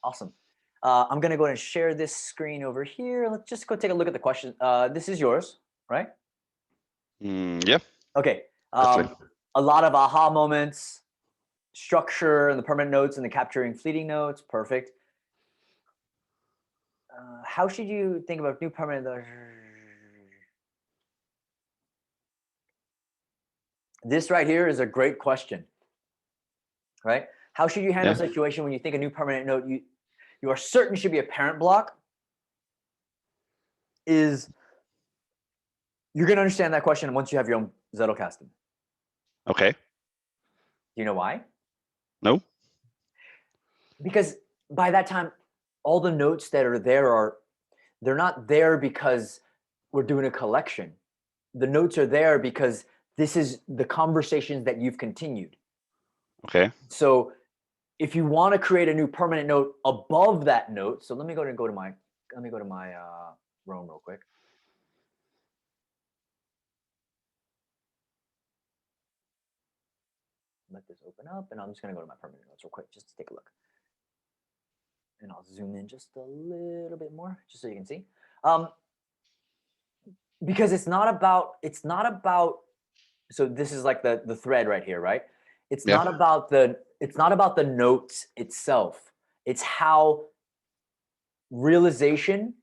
Awesome. I'm going to go ahead and share this screen over here. Let's just go take a look at the question. This is yours, right? Yeah. Okay. A lot of aha moments, structure and the permanent notes and the capturing fleeting notes. Perfect. How should you think about new permanent? This right here is a great question, right? How should you handle a situation when you think a new permanent note you are certain should be a parent block? Is you're going to understand that question once you have your own Zettelkasten. Okay. Do you know why? No. Because by that time, all the notes that are there they're not there because we're doing a collection. The notes are there because this is the conversations that you've continued. Okay. So if you want to create a new permanent note above that note, so let me go to my Rome real quick. Let this open up, and I'm just going to go to my permanent notes real quick just to take a look. And I'll zoom in just a little bit more, just so you can see. Because it's not about, so this is like the thread right here, right? It's not about the notes itself. It's how realization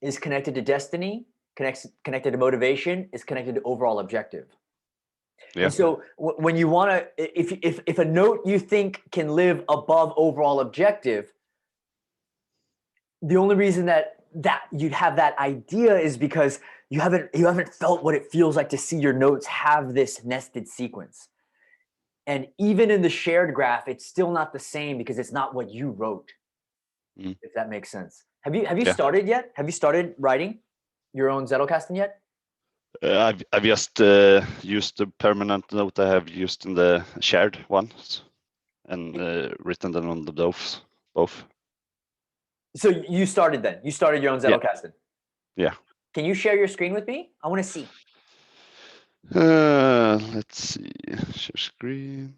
is connected to destiny, connected to motivation, is connected to overall objective. Yeah. And so when you want to, if a note you think can live above overall objective, the only reason that you'd have that idea is because you haven't felt what it feels like to see your notes have this nested sequence. And even in the shared graph, it's still not the same because it's not what you wrote. If that makes sense. Have you started yet? Have you started writing your own Zettelkasten yet? I've just used the permanent note I have used in the shared ones and written them on those both. So you started then? You started your own Zettelkasten? Yeah. Can you share your screen with me? I want to see. Let's see. Share screen.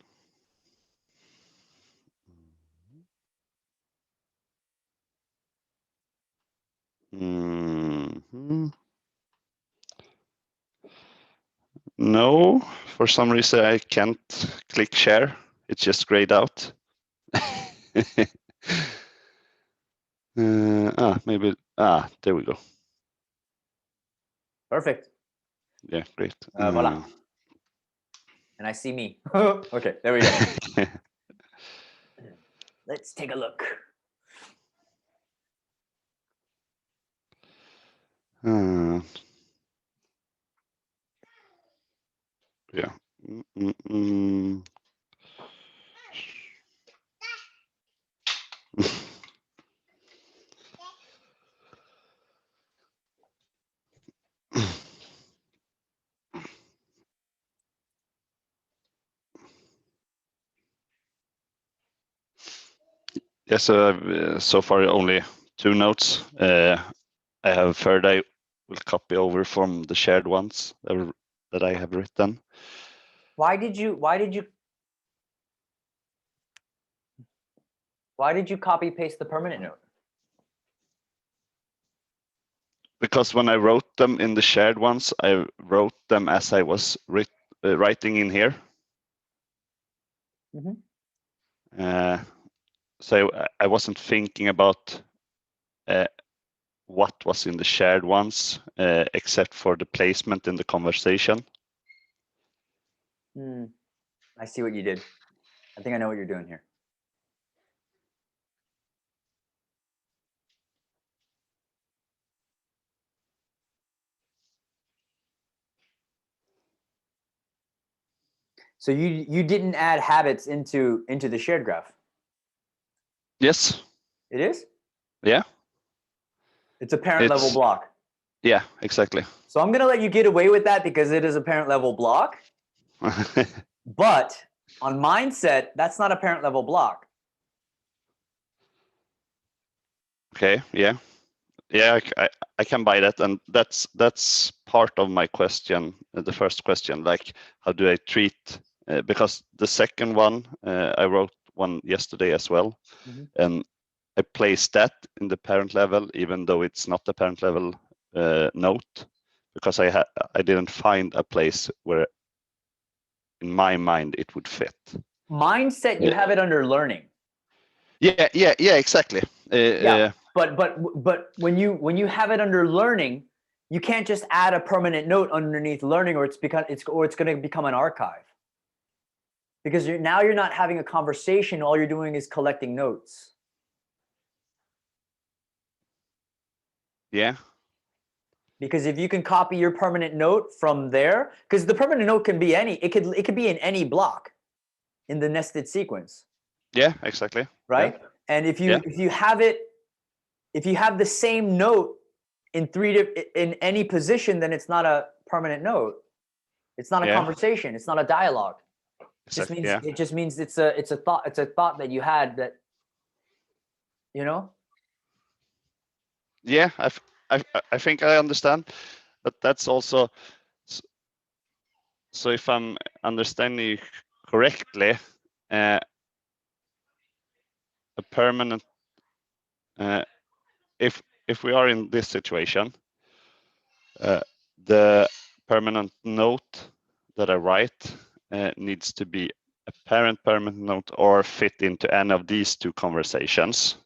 No, for some reason I can't click share. It's just grayed out. Maybe. There we go. Perfect. Yeah, great. Voila. And I see me. Okay, there we go. Let's take a look. Yeah. Yeah, so I've so far only 2 notes. I have a third I will copy over from the shared ones that I have written. Why did you copy paste the permanent note? Because when I wrote them in the shared ones, I wrote them as I was writing in here. So I wasn't thinking about what was in the shared ones, except for the placement in the conversation. I see what you did. I think I know what you're doing here. So you didn't add habits into the shared graph? Yes. It is? Yeah. It's a parent level block. Yeah, exactly. So I'm going to let you get away with that because it is a parent level block. But on mindset, that's not a parent level block. Okay, yeah. Yeah, I can buy that, and that's part of my question, the first question, like how do I treat, because the second one, I wrote one yesterday as well, and I place that in the parent level, even though it's not the parent level note, because I didn't find a place where, in my mind, it would fit. Mindset, you have it under learning. Yeah, exactly. But when you have it under learning, you can't just add a permanent note underneath learning, or it's going to become an archive. Because you're not having a conversation. All you're doing is collecting notes. Yeah. Because if you can copy your permanent note from there, because the permanent note can be it could be in any block in the nested sequence. Yeah, exactly. Right? Yeah. And if you have the same note in any position, then it's not a permanent note. It's not a conversation. It's not a dialogue. Exactly. It just means it's a thought that you had that, you know? Yeah, I think I understand, but that's also, so if I'm understanding you correctly, a permanent, if we are in this situation, the permanent note that I write needs to be a permanent note or fit into any of these two conversations.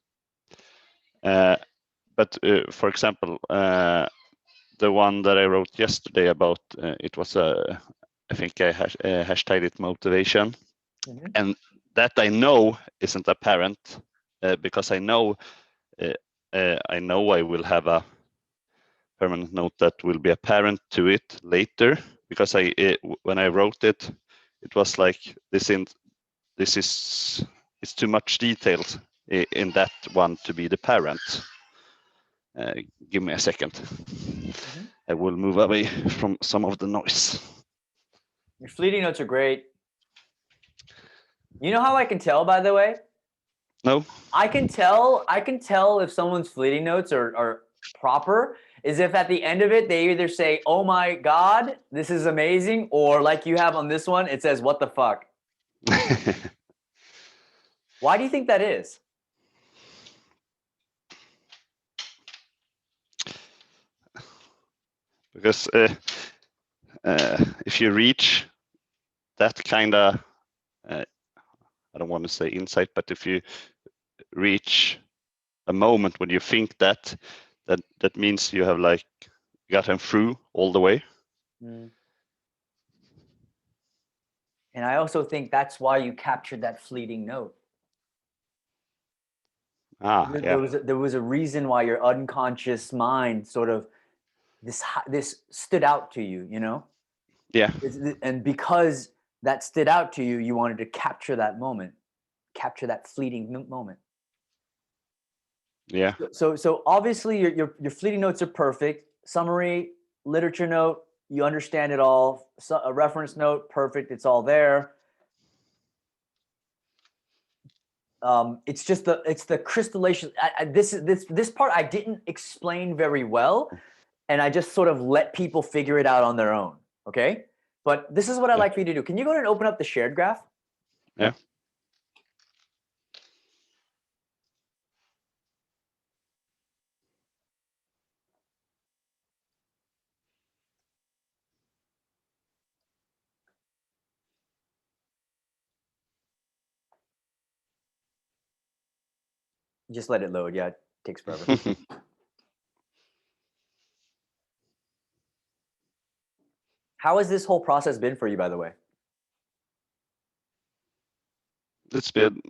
But for example, the one that I wrote yesterday about, it was I think I hashtagged it motivation. Mm-hmm. And that I know isn't apparent because I know I will have a permanent note that will be apparent to it later, because when I wrote it, it was like it's too much details in that one to be the parent. Give me a second. Mm-hmm. I will move away from some of the noise. Your fleeting notes are great. You know how I can tell, by the way? No. I can tell if someone's fleeting notes are proper is if at the end of it they either say, "Oh my God, this is amazing," or like you have on this one, it says, "What the fuck?" Why do you think that is? Because if you reach that kind of, I don't want to say insight, but if you reach a moment when you think that means you have like gotten through all the way. Mm. And I also think that's why you captured that fleeting note. There was a reason why your unconscious mind sort of this stood out to you, you know? Yeah. And because that stood out to you, you wanted to capture that moment, capture that fleeting moment. Yeah. So obviously your fleeting notes are perfect. Summary, literature note, you understand it all. So a reference note, perfect. It's all there. It's just the crystallization. This part I didn't explain very well, and I just sort of let people figure it out on their own. Okay, but this is what I'd like for you to do. Can you go ahead and open up the shared graph? Yeah. Just let it load. Yeah, it takes forever. How has this whole process been for you, by the way? It's been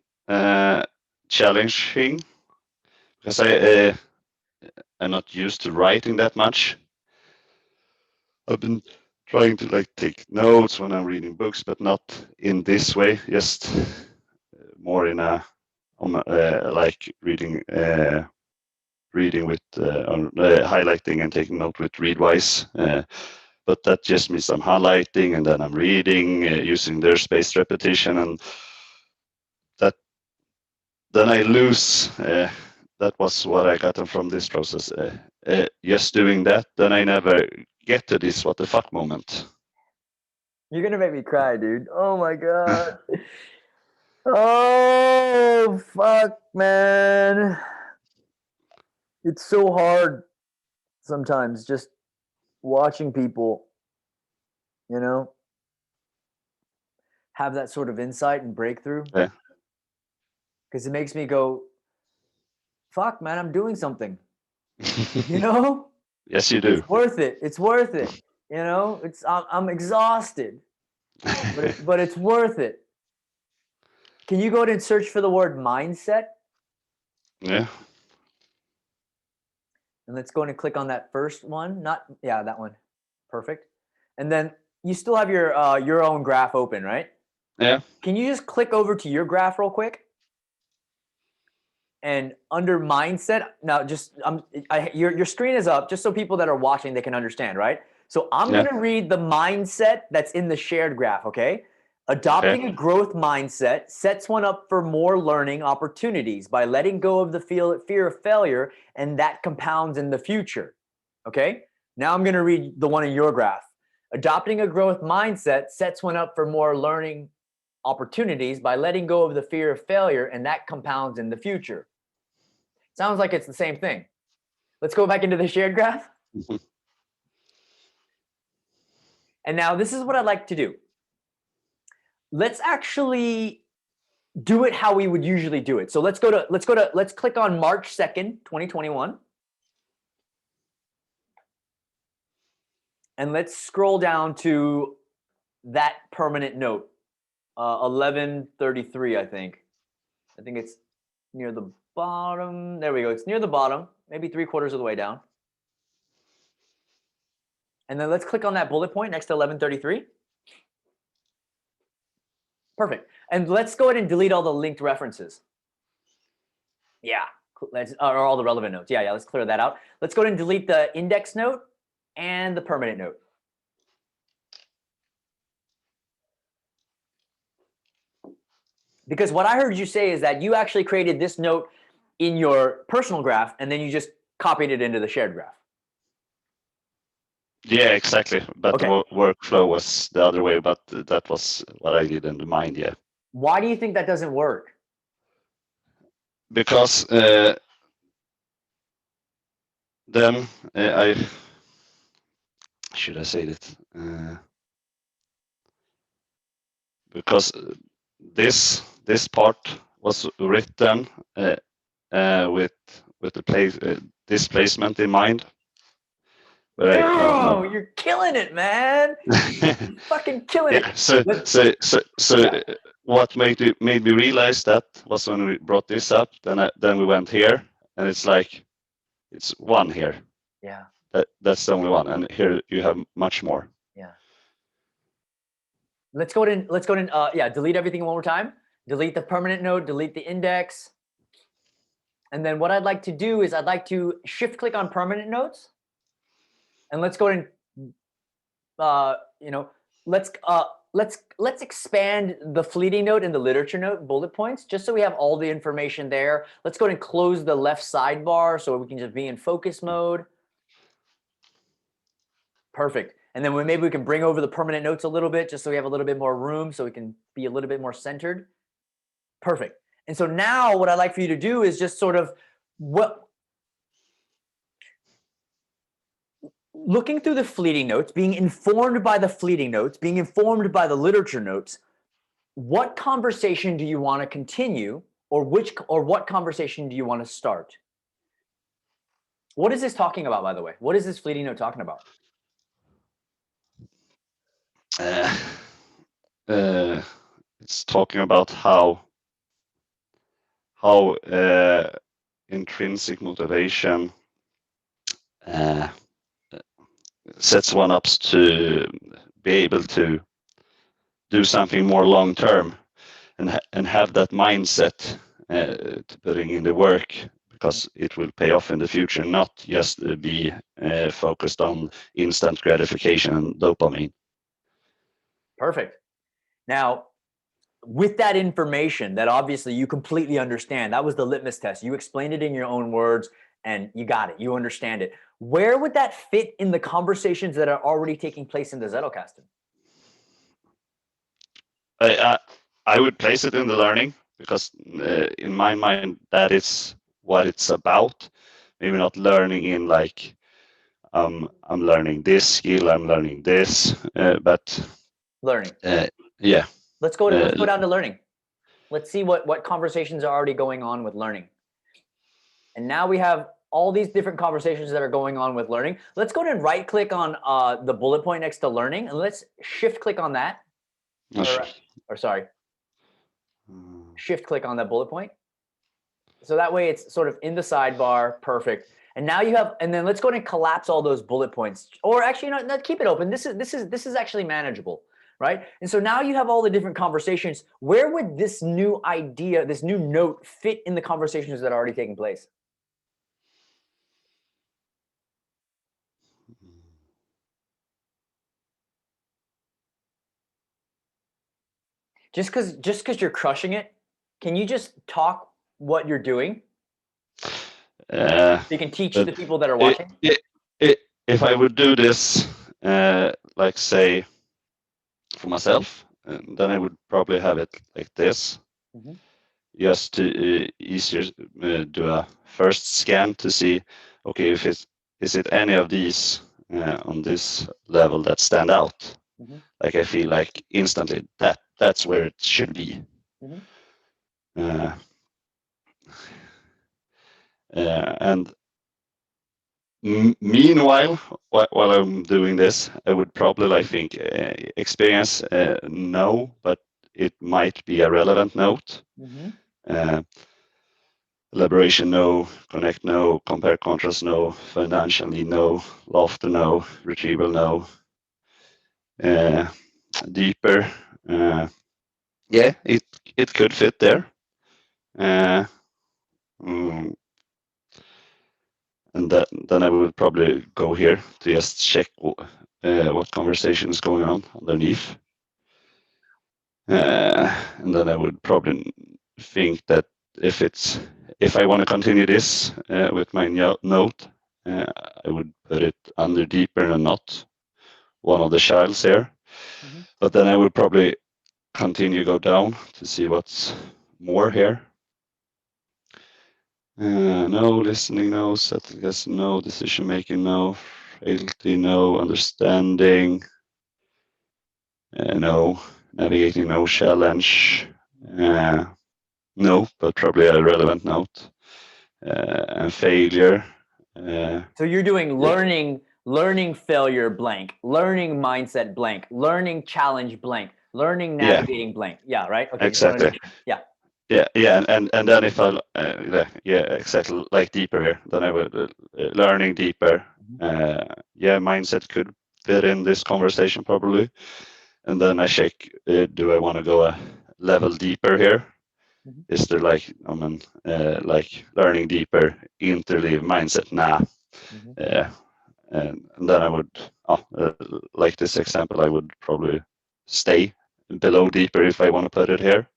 challenging because I'm not used to writing that much. I've been trying to like take notes when I'm reading books, but not in this way. Just more in like reading with highlighting and taking note with Readwise. But that just means I'm highlighting and then I'm reading using their spaced repetition, and that then I lose. That was what I got from this process. Just doing that, then I never get to this what the fuck moment. You're gonna make me cry, dude. Oh my God. Oh, fuck, man. It's so hard sometimes just watching people, have that sort of insight and breakthrough. Yeah. Because it makes me go, fuck, man, I'm doing something. You know? Yes, you do. It's worth it. It's worth it. I'm exhausted, but it's worth it. Can you go ahead and search for the word mindset? Yeah. And let's go ahead and click on that first one. That one. Perfect. And then you still have your own graph open, right? Yeah. Can you just click over to your graph real quick? And under mindset, now your screen is up just so people that are watching, they can understand, right? So I'm going to read the mindset that's in the shared graph, okay? Adopting a growth mindset sets one up for more learning opportunities by letting go of the fear of failure, and that compounds in the future, okay? Now I'm going to read the one in your graph. Adopting a growth mindset sets one up for more learning opportunities by letting go of the fear of failure, and that compounds in the future. Sounds like it's the same thing. Let's go back into the shared graph. And now this is what I'd like to do. Let's actually do it how we would usually do it. So let's click on March 2nd, 2021. And let's scroll down to that permanent note, 1133, I think. I think it's near the bottom. There we go. It's near the bottom, maybe 3/4 of the way down. And then let's click on that bullet point next to 1133. Perfect. And let's go ahead and delete all the linked references. Yeah, or all the relevant notes. Yeah, let's clear that out. Let's go ahead and delete the index note and the permanent note. Because what I heard you say is that you actually created this note in your personal graph and then you just copied it into the shared graph. Yeah, exactly. But the workflow was the other way, but that was what I did in the mind, yeah. Why do you think that doesn't work? Because then should I say it? Because this part was written with the this placement in mind. Oh, you're killing it, man! You're fucking killing it. So what made me realize that was when we brought this up. Then we went here, and it's like it's one here. Yeah. That's the only one, and here you have much more. Yeah. Let's go ahead and delete everything one more time. Delete the permanent node, delete the index. And then what I'd like to do is I'd like to shift click on permanent nodes. And let's go ahead and let's expand the fleeting note and the literature note bullet points just so we have all the information there. Let's go ahead and close the left sidebar so we can just be in focus mode. Perfect. And then maybe we can bring over the permanent notes a little bit just so we have a little bit more room so we can be a little bit more centered. Perfect. And so now what I'd like for you to do is just sort of looking through the fleeting notes, being informed by the fleeting notes, being informed by the literature notes, what conversation do you want to continue or what conversation do you want to start? What is this talking about, by the way? What is this fleeting note talking about? It's talking about how intrinsic motivation sets one up to be able to do something more long term and have that mindset to putting in the work, because it will pay off in the future, not just be focused on instant gratification and dopamine. Perfect. Now, with that information that obviously you completely understand, that was the litmus test. You explained it in your own words and you got it. You understand it. Where would that fit in the conversations that are already taking place in the Zettelkasten? I would place it in the learning, because in my mind that is what it's about. Maybe not learning in like I'm learning this skill, I'm learning this, but learning. Yeah. Let's go down to learning. Let's see what conversations are already going on with learning. And now we have all these different conversations that are going on with learning. Let's go ahead and right click on the bullet point next to learning, and let's shift click on that. Or sorry, shift click on that bullet point. So that way it's sort of in the sidebar. Perfect. And now you have, and then let's go ahead and collapse all those bullet points, or actually not keep it open. This is actually manageable, right? And so now you have all the different conversations. Where would this new idea, this new note fit in the conversations that are already taking place? Just because you're crushing it, can you just talk what you're doing? So you can teach the people that are watching. If I would do this, like say for myself, then I would probably have it like this, just to easier do a first scan to see, okay, if is it any of these on this level that stand out. Like I feel like instantly that's where it should be. And meanwhile, while I'm doing this, I would probably, I think, experience no, but it might be a relevant note. Elaboration no, connect no, compare contrast no, financial need no, laughter no, retrieval no, deeper. Yeah, it could fit there. And then I would probably go here to just check what conversation is going on underneath. And then I would probably think that if I want to continue this with my note, I would put it under deeper and not one of the childs here. But then I would probably continue go down to see what's more here. No, listening no, settle guess no, decision making no, frailty no, understanding no, navigating no, challenge no, but probably a relevant note, and failure. So you're doing learning failure blank, learning mindset blank, learning challenge blank, learning navigating blank. Yeah, right. Okay. Exactly. Yeah. Yeah, and then if I exactly like deeper here, then I would learning deeper. Mindset could fit in this conversation probably, and then I check do I want to go a level deeper here? Is there like like learning deeper interleave mindset? Nah. And then I would like this example, I would probably stay below deeper if I want to put it here.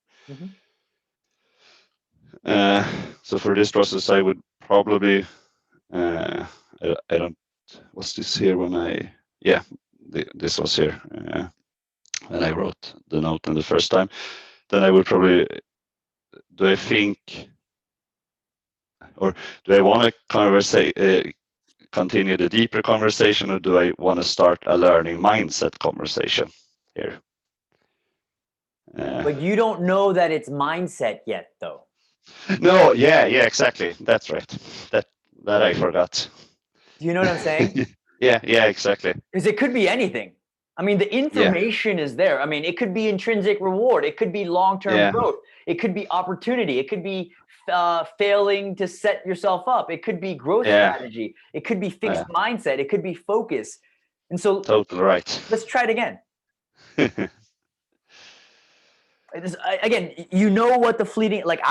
So for this process, I would probably, I don't, what's this here when this was here when I wrote the note in the first time. Then I would probably, do I think, or do I want to continue the deeper conversation, or do I want to start a learning mindset conversation here? But you don't know that it's mindset yet, though. No, yeah, exactly. That's right. That I forgot. Do you know what I'm saying? Yeah, exactly. Because it could be anything. I mean, the information is there. I mean, it could be intrinsic reward. It could be long-term growth. It could be opportunity. It could be failing to set yourself up. It could be growth strategy. It could be fixed mindset. It could be focus. And so, totally right. Let's try it again. Again, you know what the fleeting, like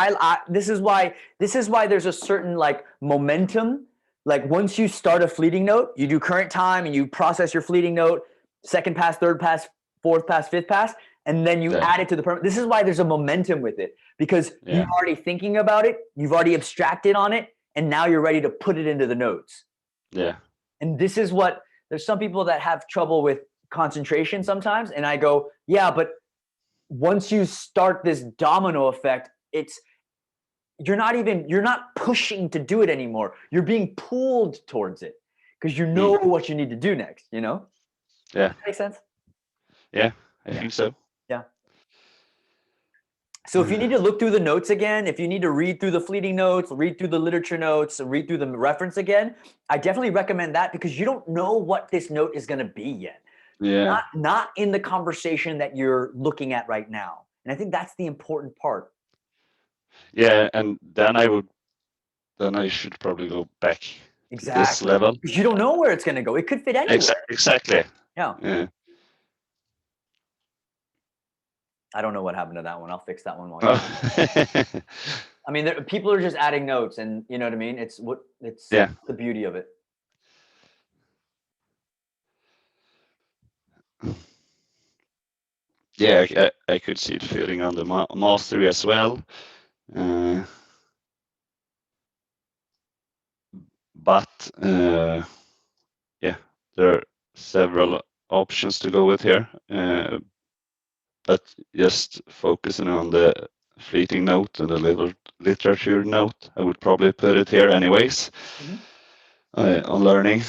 this is why there's a certain like momentum. Like once you start a fleeting note, you do current time and you process your fleeting note, second pass, third pass, fourth pass, fifth pass, and then you add it to the permanent. This is why there's a momentum with it, because you're already thinking about it, you've already abstracted on it, and now you're ready to put it into the notes. Yeah. And this is what, there's some people that have trouble with concentration sometimes, and I go, yeah, but once you start this domino effect, you're not pushing to do it anymore. You're being pulled towards it because you know what you need to do next, you know? Yeah. Does that make sense? Yeah, I think so. Yeah. So if you need to look through the notes again, if you need to read through the fleeting notes, read through the literature notes, read through the reference again, I definitely recommend that because you don't know what this note is going to be yet. Yeah. Not in the conversation that you're looking at right now. And I think that's the important part. Yeah, and then I should probably go back to this level. Because you don't know where it's going to go. It could fit anywhere. Exactly. Yeah. I don't know what happened to that one. I'll fix that one while you. I mean, people are just adding notes, and you know what I mean. It's the beauty of it. Yeah, I could see it feeling on the mastery as well. But yeah, there are several options to go with here. But just focusing on the fleeting note and the little literature note, I would probably put it here anyways. On learning.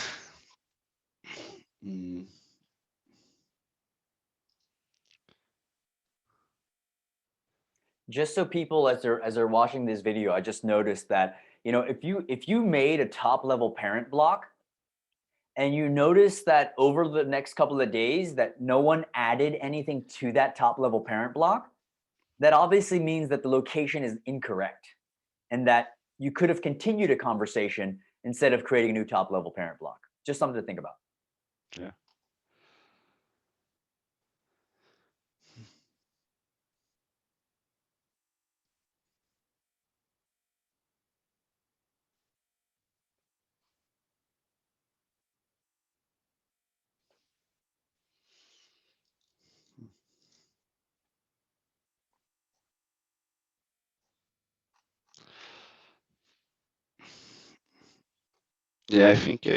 Just so people, as they're watching this video, I just noticed that, you know, if you made a top level parent block and you notice that over the next couple of days that no one added anything to that top level parent block, that obviously means that the location is incorrect and that you could have continued a conversation instead of creating a new top level parent block. Just something to think about. Yeah. Yeah, I think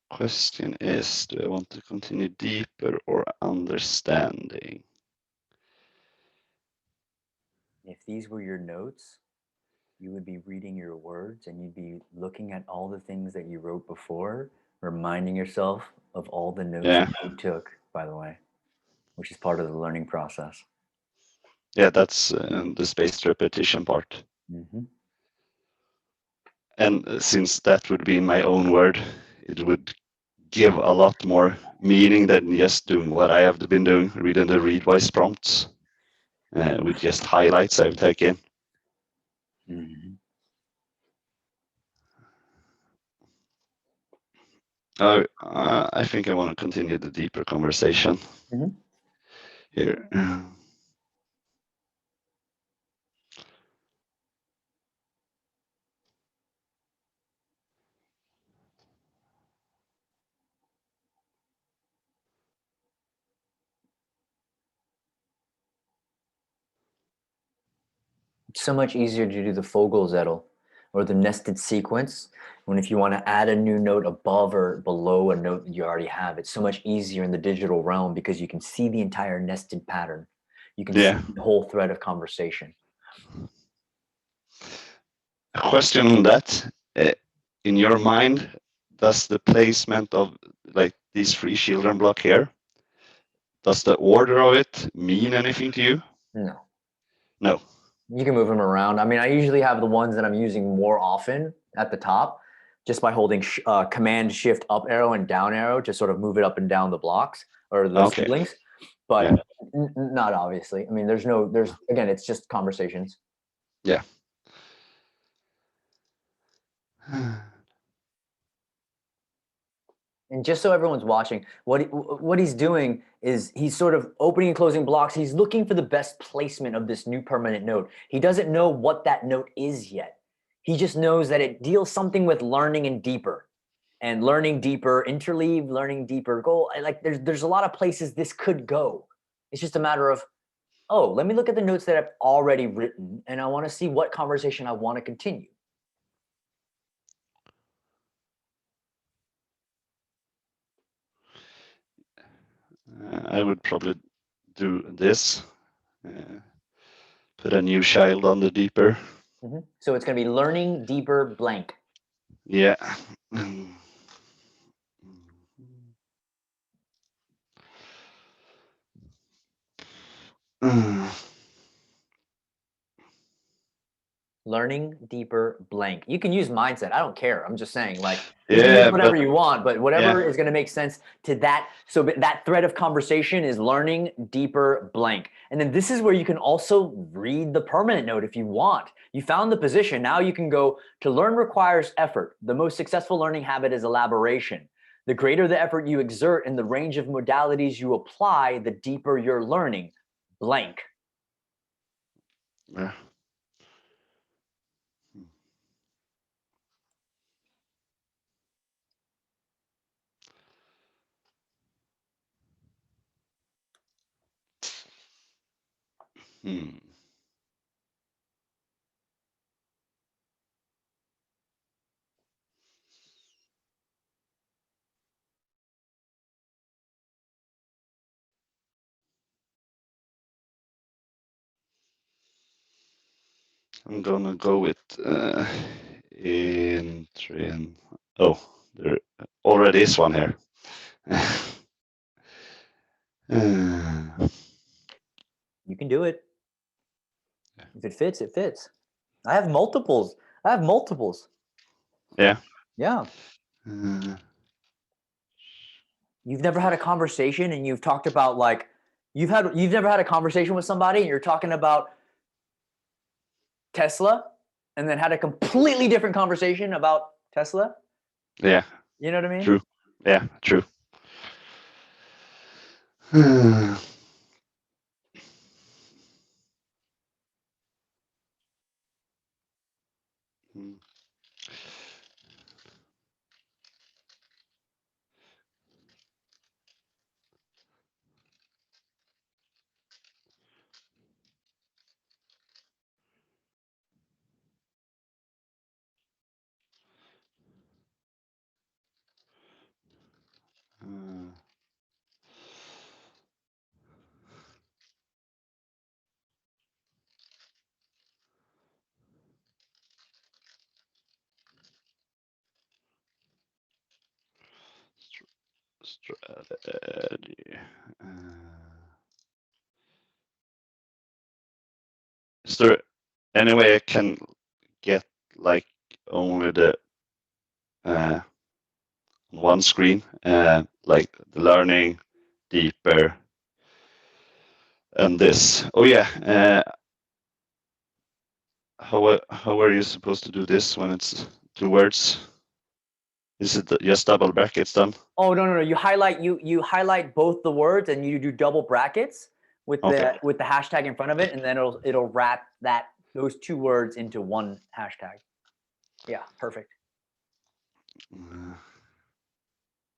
question is, do I want to continue deeper or understanding? If these were your notes, you would be reading your words and you'd be looking at all the things that you wrote before, reminding yourself of all the notes that you took, by the way, which is part of the learning process. Yeah, that's the spaced repetition part. And since that would be in my own word, it would give a lot more meaning than just doing what I have been doing, reading the readwise prompts with just highlights I've taken. I think I want to continue the deeper conversation here. It's so much easier to do the Vogelzettel or the nested sequence when if you want to add a new note above or below a note that you already have. It's so much easier in the digital realm because you can see the entire nested pattern. You can see the whole thread of conversation. A question on that. In your mind, does the placement of like these 3 children block here, does the order of it mean anything to you? No. No. You can move them around. I mean, I usually have the ones that I'm using more often at the top just by holding Command Shift up arrow and down arrow to sort of move it up and down the blocks or the siblings. But not obviously. I mean, there's again, it's just conversations. Yeah. And just so everyone's watching, what he's doing is he's sort of opening and closing blocks. He's looking for the best placement of this new permanent note. He doesn't know what that note is yet. He just knows that it deals something with learning and deeper. And learning deeper, interleave, learning deeper, goal. Like there's a lot of places this could go. It's just a matter of, oh, let me look at the notes that I've already written and I want to see what conversation I want to continue. I would probably do this. Put a new child on the deeper. So it's going to be learning deeper blank. Yeah. Learning deeper blank. You can use mindset. I don't care. I'm just saying, like, you can use whatever you want, but whatever is going to make sense to that. So that thread of conversation is learning deeper blank. And then this is where you can also read the permanent note if you want. You found the position. Now you can go to learn requires effort. The most successful learning habit is elaboration. The greater the effort you exert and the range of modalities you apply, the deeper your learning. Blank. Yeah. I'm gonna go with in. Oh, there already is one here. You can do it. If it fits, it fits. I have multiples. Yeah. Yeah. You've never had a conversation and you've talked about, like, you've never had a conversation with somebody and you're talking about Tesla and then had a completely different conversation about Tesla. Yeah. You know what I mean? True. Yeah, true. Strategy. Is there any way I can get like only the one screen, like the learning deeper and this? Oh yeah. How are you supposed to do this when it's two words? Is it just double brackets then? Oh, no. You highlight both the words and you do double brackets with the hashtag in front of it, and then it'll wrap those two words into one hashtag. Yeah, perfect.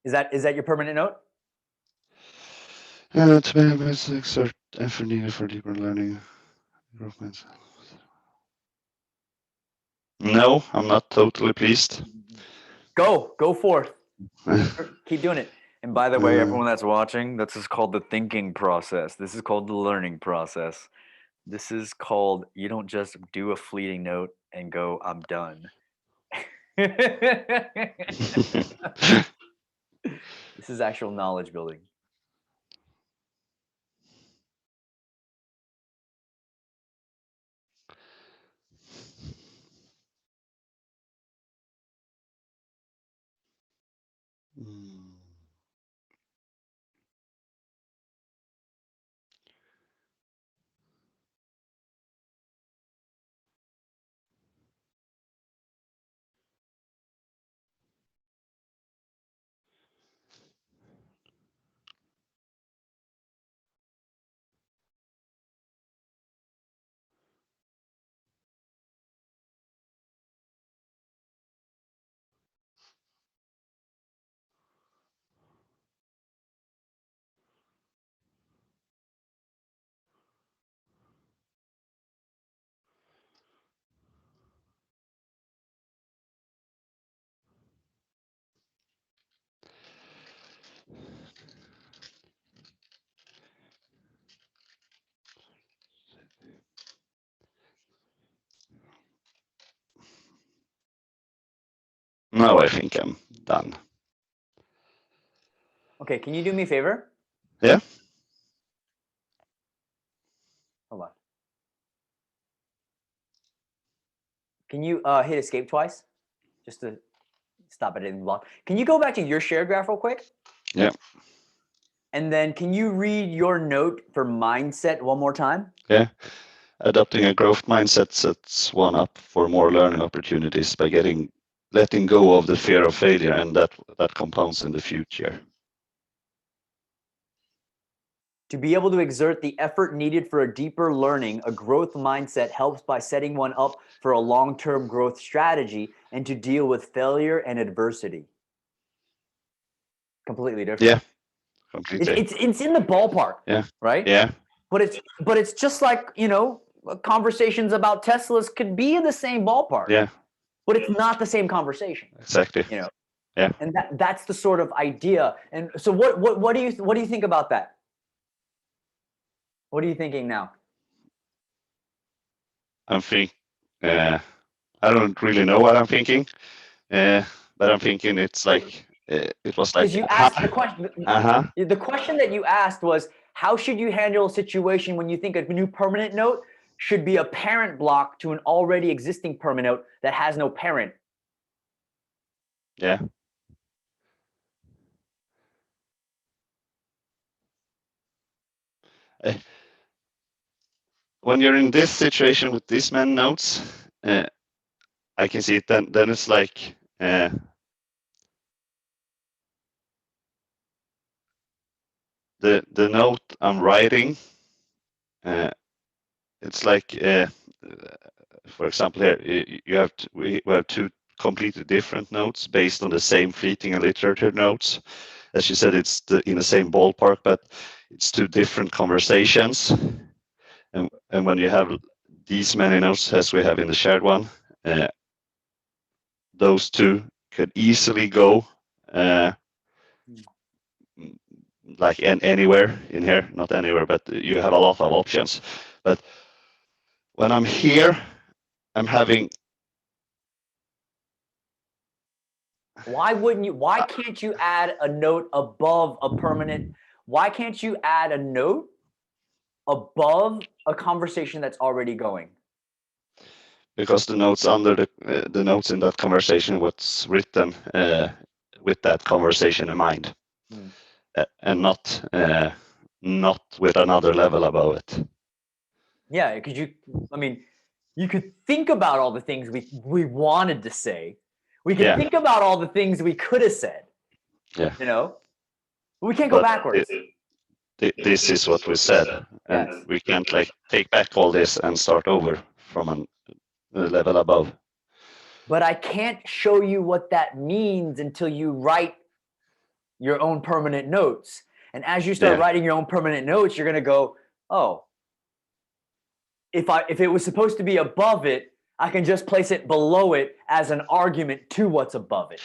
Is that your permanent note? To be exert effort needed for deeper learning. No, I'm not totally pleased. Go forth. Keep doing it. And by the way, everyone that's watching, this is called the thinking process. This is called the learning process. This is called, you don't just do a fleeting note and go, I'm done. This is actual knowledge building. Now I think I'm done. Okay, can you do me a favor? Yeah. Hold on. Can you hit escape twice? Just to stop it in the block. Can you go back to your share graph real quick? Yeah. And then can you read your note for mindset one more time? Yeah. Adopting a growth mindset sets one up for more learning opportunities by letting go of the fear of failure, and that compounds in the future. To be able to exert the effort needed for a deeper learning, a growth mindset helps by setting one up for a long-term growth strategy and to deal with failure and adversity. Completely different. Yeah, completely. It's in the ballpark. Yeah. Right? Yeah. But it's just like, you know, conversations about Teslas could be in the same ballpark. Yeah. But it's not the same conversation. Exactly. You know. Yeah. And that's the sort of idea. And so what do you think about that? What are you thinking now? I'm thinking. I don't really know what I'm thinking, but I'm thinking it's like it was like. Because you asked the question. The question that you asked was, how should you handle a situation when you think a new permanent note should be a parent block to an already existing permanent note that has no parent? Yeah. When you're in this situation with these many notes, I can see it. Then it's like the note I'm writing. It's like, for example, here we have two completely different notes based on the same fleeting and literature notes. As you said, it's in the same ballpark, but it's two different conversations. And when you have these many notes as we have in the shared one, those two could easily go like anywhere in here, not anywhere, but you have a lot of options. But when I'm here, I'm having. Why can't you add a note above a permanent? Why can't you add a note above a conversation that's already going? Because the notes under the notes in that conversation was written with that conversation in mind, and not with another level above it. Yeah, because you could think about all the things we wanted to say. We could think about all the things we could have said. Yeah. You know, we can't go backwards. This is what we said, and we can't like take back all this and start over from a level above. But I can't show you what that means until you write your own permanent notes. And as you start writing your own permanent notes, you're gonna go, oh, if it was supposed to be above it, I can just place it below it as an argument to what's above it.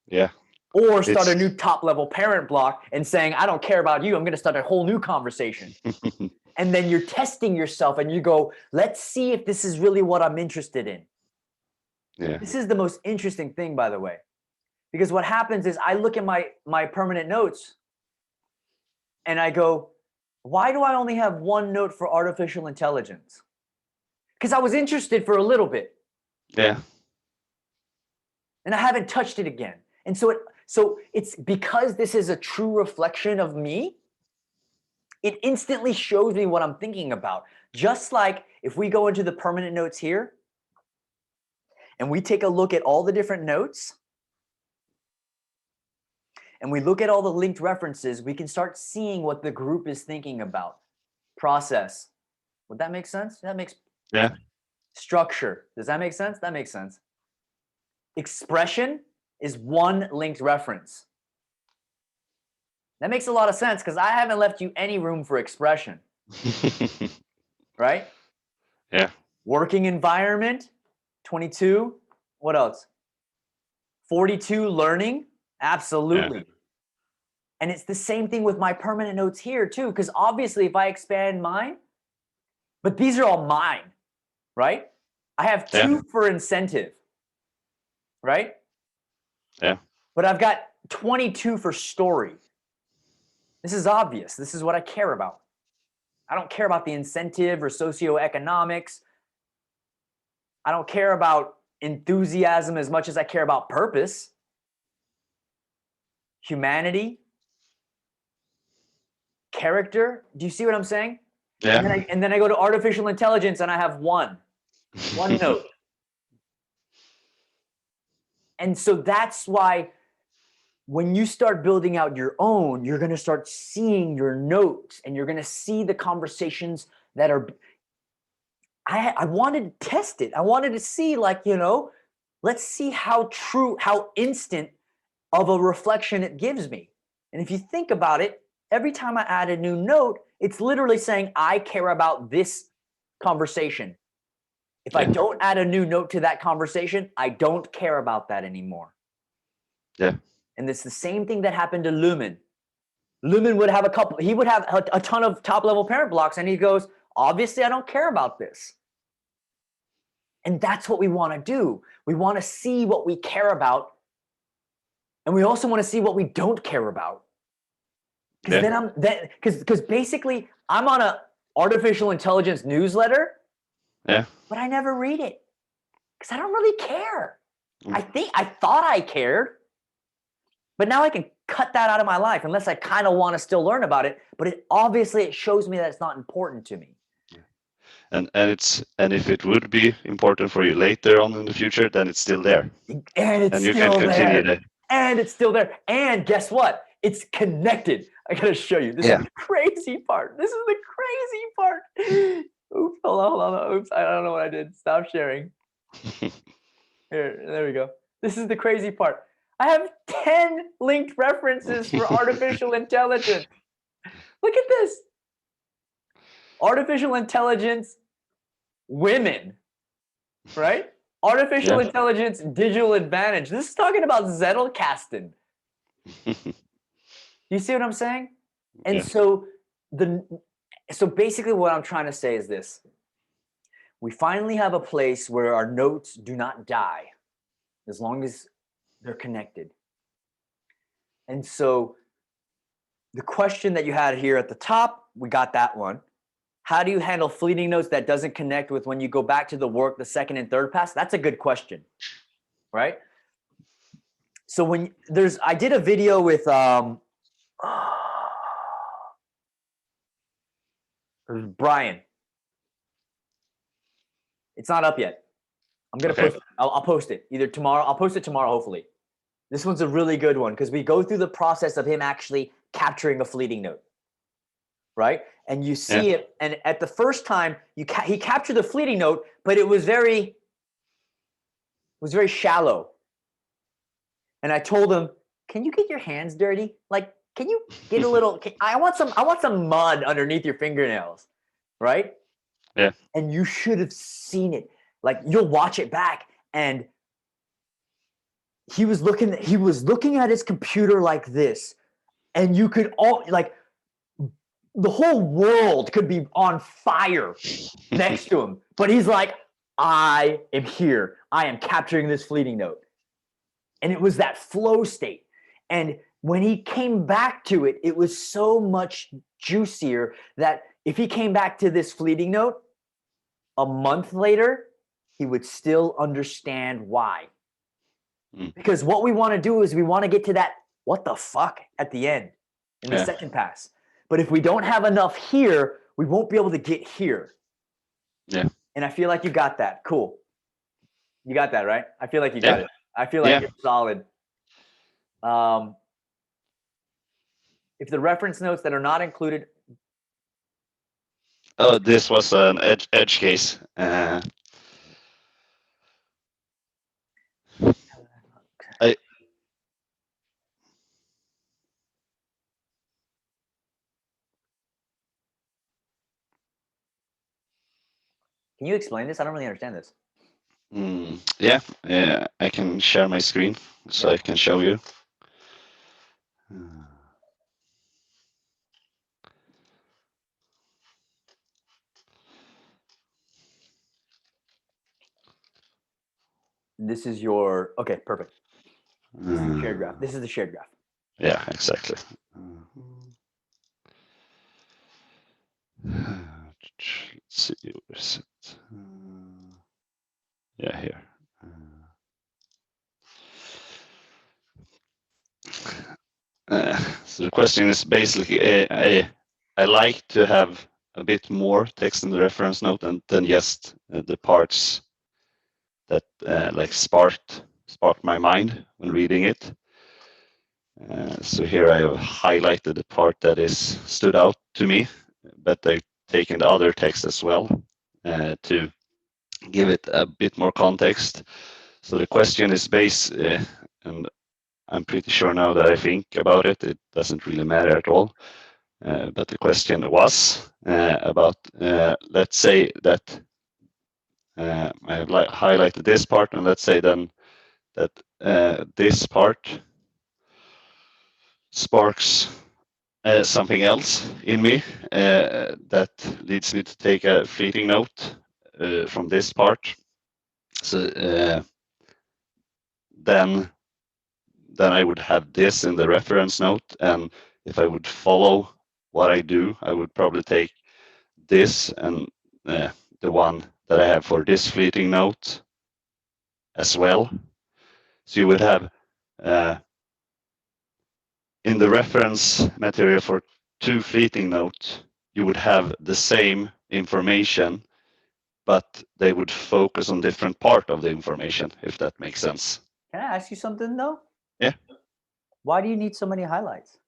Yeah. Or start a new top level parent block and saying, I don't care about you. I'm going to start a whole new conversation. And then you're testing yourself and you go, let's see if this is really what I'm interested in. Yeah. This is the most interesting thing, by the way, because what happens is I look at my permanent notes and I go, why do I only have one note for artificial intelligence? Because I was interested for a little bit. Yeah. And I haven't touched it again. And so it's because this is a true reflection of me, it instantly shows me what I'm thinking about. Just like if we go into the permanent notes here and we take a look at all the different notes and we look at all the linked references, we can start seeing what the group is thinking about. Process. Would that make sense? That makes Structure. Does that make sense? That makes sense. Expression is one linked reference. That makes a lot of sense because I haven't left you any room for expression. Right? Yeah. Working environment, 22. What else? 42, learning. Absolutely. Yeah. And it's the same thing with my permanent notes here too, because obviously if I expand mine, but these are all mine, right? I have 2 for incentive, right? Yeah. But I've got 22 for story. This is obvious. This is what I care about. I don't care about the incentive or socioeconomics. I don't care about enthusiasm as much as I care about purpose, humanity, character. Do you see what I'm saying? Yeah. And then I go to artificial intelligence and I have one note. And so that's why when you start building out your own, you're going to start seeing your notes and you're going to see the conversations that are. I wanted to test it. I wanted to see, like, let's see how true, how instant of a reflection it gives me. And if you think about it, every time I add a new note, it's literally saying, I care about this conversation. If I don't add a new note to that conversation, I don't care about that anymore. Yeah. And it's the same thing that happened to Lumen. Lumen would have he would have a ton of top level parent blocks, and he goes, obviously I don't care about this. And that's what we want to do. We want to see what we care about. And we also want to see what we don't care about. Because basically I'm on a artificial intelligence newsletter. Yeah. But I never read it because I don't really care. I thought I cared, but now I can cut that out of my life unless I kind of want to still learn about it. But it shows me that it's not important to me. And if it would be important for you later on in the future, then it's still there. And it's you still can continue there. And it's still there. And guess what? It's connected. I gotta show you. This is the crazy part. This is the crazy part. Oops, hold on. Oops, I don't know what I did. Stop sharing. Here, there we go. This is the crazy part. I have 10 linked references for artificial intelligence. Look at this. Artificial intelligence, women, right? Artificial intelligence, digital advantage. This is talking about Zettelkasten. You see what I'm saying? And so basically what I'm trying to say is this. We finally have a place where our notes do not die as long as they're connected. And so the question that you had here at the top, we got that one. How do you handle fleeting notes that doesn't connect with when you go back to the work, the second and third pass? That's a good question, right? So I did a video with Brian. It's not up yet. I'm gonna post. I'll post it either tomorrow. I'll post it tomorrow, hopefully. This one's a really good one because we go through the process of him actually capturing a fleeting note, right? And you see it, and at the first time he captured the fleeting note, but it was very shallow. And I told him, "Can you get your hands dirty? Like, can you get a little? I want some mud underneath your fingernails, right?" Yeah. And you should have seen it. Like, you'll watch it back, and he was looking at his computer like this, and you could the whole world could be on fire next to him. But he's like, I am here. I am capturing this fleeting note. And it was that flow state. And when he came back to it, it was so much juicier that if he came back to this fleeting note a month later, he would still understand why. Because what we want to do is we want to get to that what the fuck at the end in the second pass. But if we don't have enough here, we won't be able to get here. Yeah. And I feel like you got that. Cool. You got that, right? I feel like you got it. I feel like you're solid. If the reference notes that are not included. Oh, this was an edge case. Can you explain this? I don't really understand this. Yeah, I can share my screen so I can show you. This is your, okay, perfect. This is the shared graph. This is the shared graph. Yeah, exactly. Let's see, where is it? Yeah, here. So the question is basically, I like to have a bit more text in the reference note than just the parts that like sparked my mind when reading it. So here I have highlighted the part that is stood out to me, but I've taken the other text as well to give it a bit more context. So the question is based, and I'm pretty sure now that I think about it, it doesn't really matter at all. But the question was about, let's say that I have highlighted this part, and let's say then that this part sparks something else in me that leads me to take a fleeting note from this part. So then I would have this in the reference note, and if I would follow what I do, I would probably take this and the one that I have for this fleeting note as well. So you would have in the reference material for two fleeting notes, you would have the same information, but they would focus on different part of the information, if that makes sense. Can I ask you something though? Yeah. Why do you need so many highlights?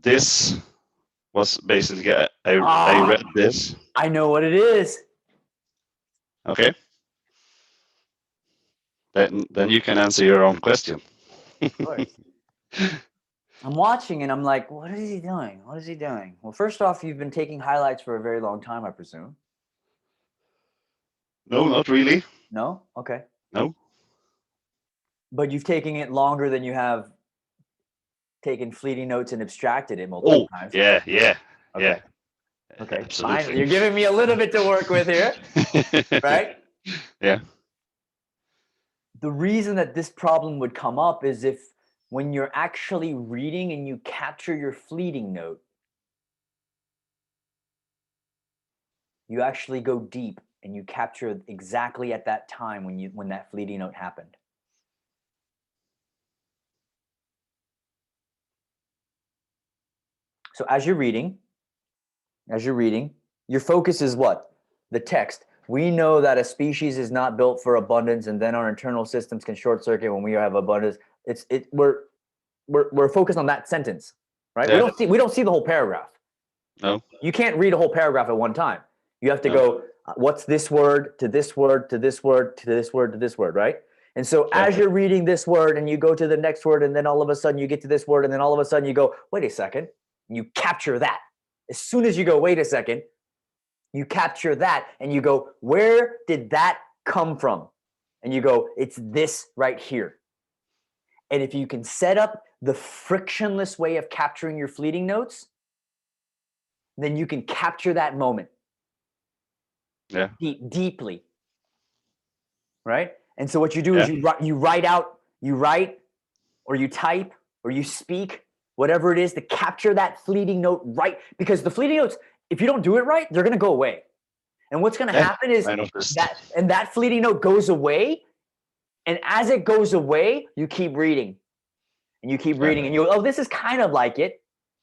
This was basically, I read this. I know what it is. Okay. Then you can answer your own question. Of course. I'm watching and I'm like, what is he doing? What is he doing? Well, first off, you've been taking highlights for a very long time, I presume. No, not really. No? Okay. No. But you've taken it longer than you have taken fleeting notes and abstracted it multiple times. Yeah. Okay. Yeah. Okay. Absolutely. Fine. You're giving me a little bit to work with here, right? Yeah. The reason that this problem would come up is if when you're actually reading and you capture your fleeting note, you actually go deep and you capture exactly at that time when that fleeting note happened. So as you're reading, your focus is what? The text. We know that a species is not built for abundance, and then our internal systems can short circuit when we have abundance. We're focused on that sentence, right? Yeah. We don't see the whole paragraph. No. You can't read a whole paragraph at one time. You have to go, what's this word to this word to this word to this word to this word, right? And so as you're reading this word and you go to the next word, and then all of a sudden you get to this word, and then all of a sudden you go, wait a second, and you capture that. As soon as you go, wait a second, you capture that and you go, where did that come from? And you go, it's this right here. And if you can set up the frictionless way of capturing your fleeting notes, then you can capture that moment. Yeah. Deeply. Right? And so what you do is you write or you type or you speak, whatever it is, to capture that fleeting note right. Because the fleeting notes, if you don't do it right, they're going to go away. And what's going to happen is that fleeting note goes away. And as it goes away, you keep reading. And you keep reading. And you go, oh, this is kind of like it.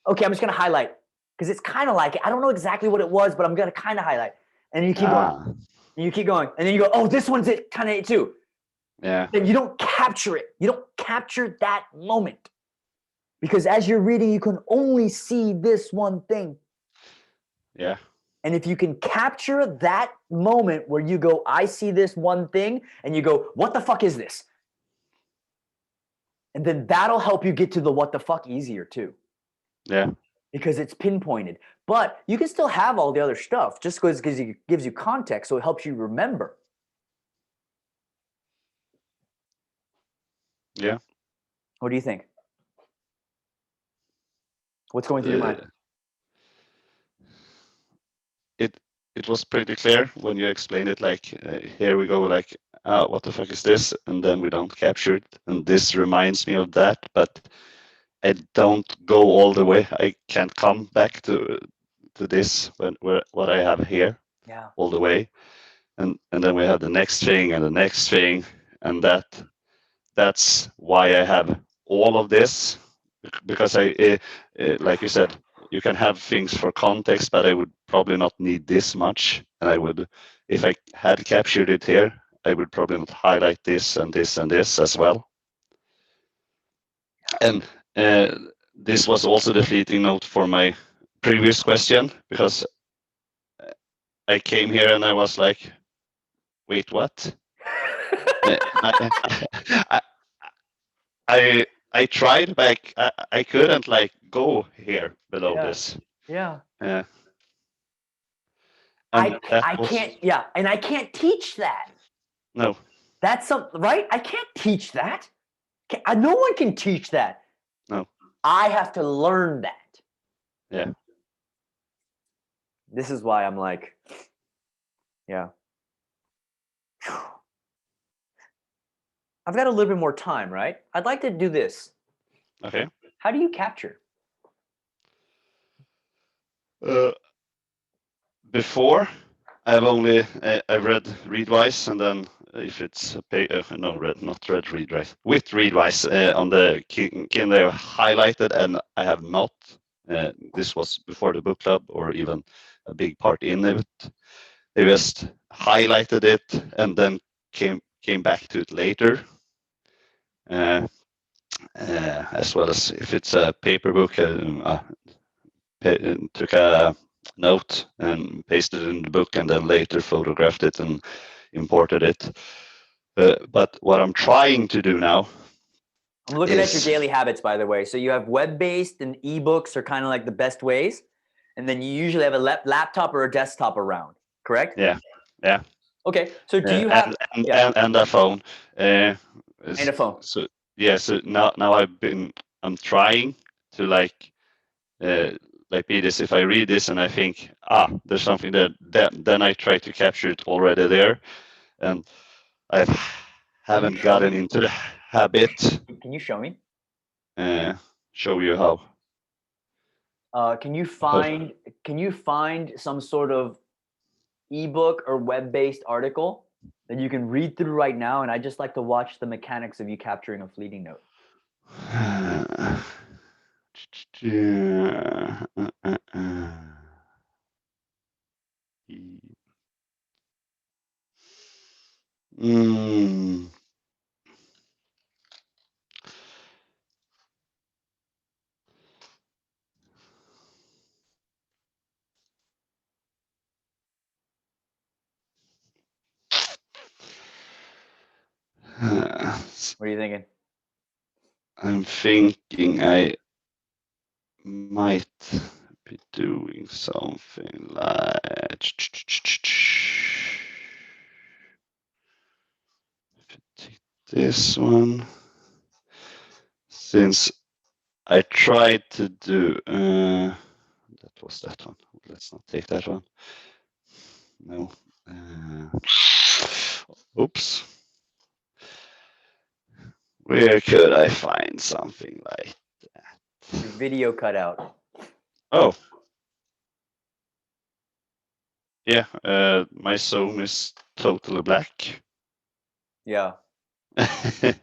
Okay, I'm just going to highlight. Because it's kind of like it. I don't know exactly what it was, but I'm going to kind of highlight. And you keep going. And you keep going. And then you go, oh, this one's it, kind of it too. Yeah. And you don't capture it. You don't capture that moment. Because as you're reading, you can only see this one thing. Yeah. And if you can capture that moment where you go, I see this one thing, and you go, what the fuck is this? And then that'll help you get to the what the fuck easier too. Yeah. Because it's pinpointed. But you can still have all the other stuff just because it gives you context, so it helps you remember. Yeah. What do you think? What's going through your mind? it was pretty clear when you explained it. Like here we go, like what the fuck is this? And then we don't capture it. And this reminds me of that, but I don't go all the way. I can't come back to this what I have here all the way. And then we have the next thing and the next thing, and that's why I have all of this, because like you said, you can have things for context, but I would probably not need this much. And I would, if I had captured it here, I would probably not highlight this and this and this as well. And this was also the fleeting note for my previous question, because I came here and I was like, wait, what? I tried, but I couldn't like go here below this. Yeah. And I can't. Yeah, and I can't teach that. No. That's something, right? I can't teach that. No one can teach that. No. I have to learn that. Yeah. This is why I'm like, yeah. I've got a little bit more time, right? I'd like to do this. Okay. How do you capture? Before, I've only I read Readwise, and then if it's not read Readwise, with Readwise on the Kindle highlighted, and I have not. This was before the book club, or even a big part in it. They just highlighted it and then came back to it later. As well as if it's a paper book, took a note and pasted it in the book, and then later photographed it and imported it. But what I'm trying to do now, I'm looking at your daily habits, by the way. So you have web-based and ebooks are kind of like the best ways, and then you usually have a laptop or a desktop around, correct? Yeah. Okay, so do you have and a phone? And a phone. So yeah, so now I'm trying to like be this. If I read this and I think there's something there, then I try to capture it already there, and I haven't gotten into the habit. Can you show me? Show you how. Can you find some sort of ebook or web-based article that you can read through right now? And I just like to watch the mechanics of you capturing a fleeting note. What are you thinking? I'm thinking I might be doing something like this one, since I tried to do that was that one. Let's not take that one. No. Oops. Where could I find something like that? Your video cut out. Oh. Yeah, my zone is totally black. Yeah. There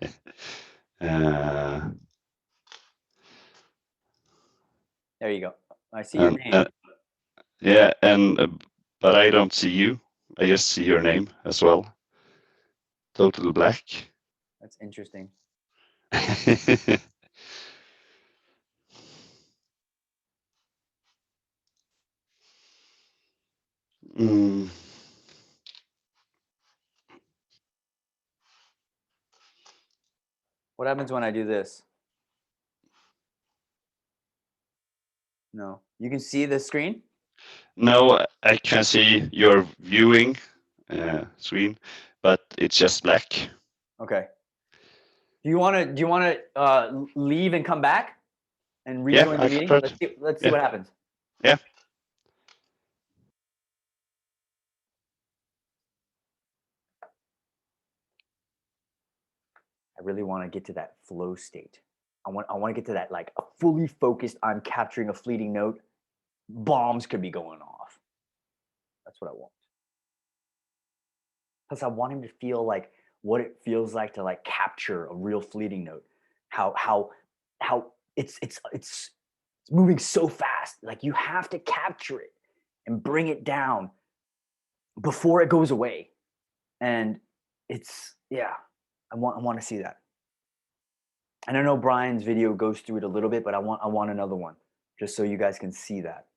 you go. I see your name. Yeah, but I don't see you. I just see your name as well. Totally black. That's interesting. What happens when I do this? No. You can see the screen? No, I can see your viewing screen, but it's just black. Okay. Do you want to leave and come back and rejoin the meeting? Let's see what happens. Yeah. really want to get to that flow state. I want to get to that, like, a fully focused, I'm capturing a fleeting note. Bombs could be going off. That's what I want. Plus, I want him to feel like what it feels like to, like, capture a real fleeting note. How it's moving so fast. Like, you have to capture it and bring it down before it goes away. And I want to see that. And I know Brian's video goes through it a little bit, but I want another one just so you guys can see that.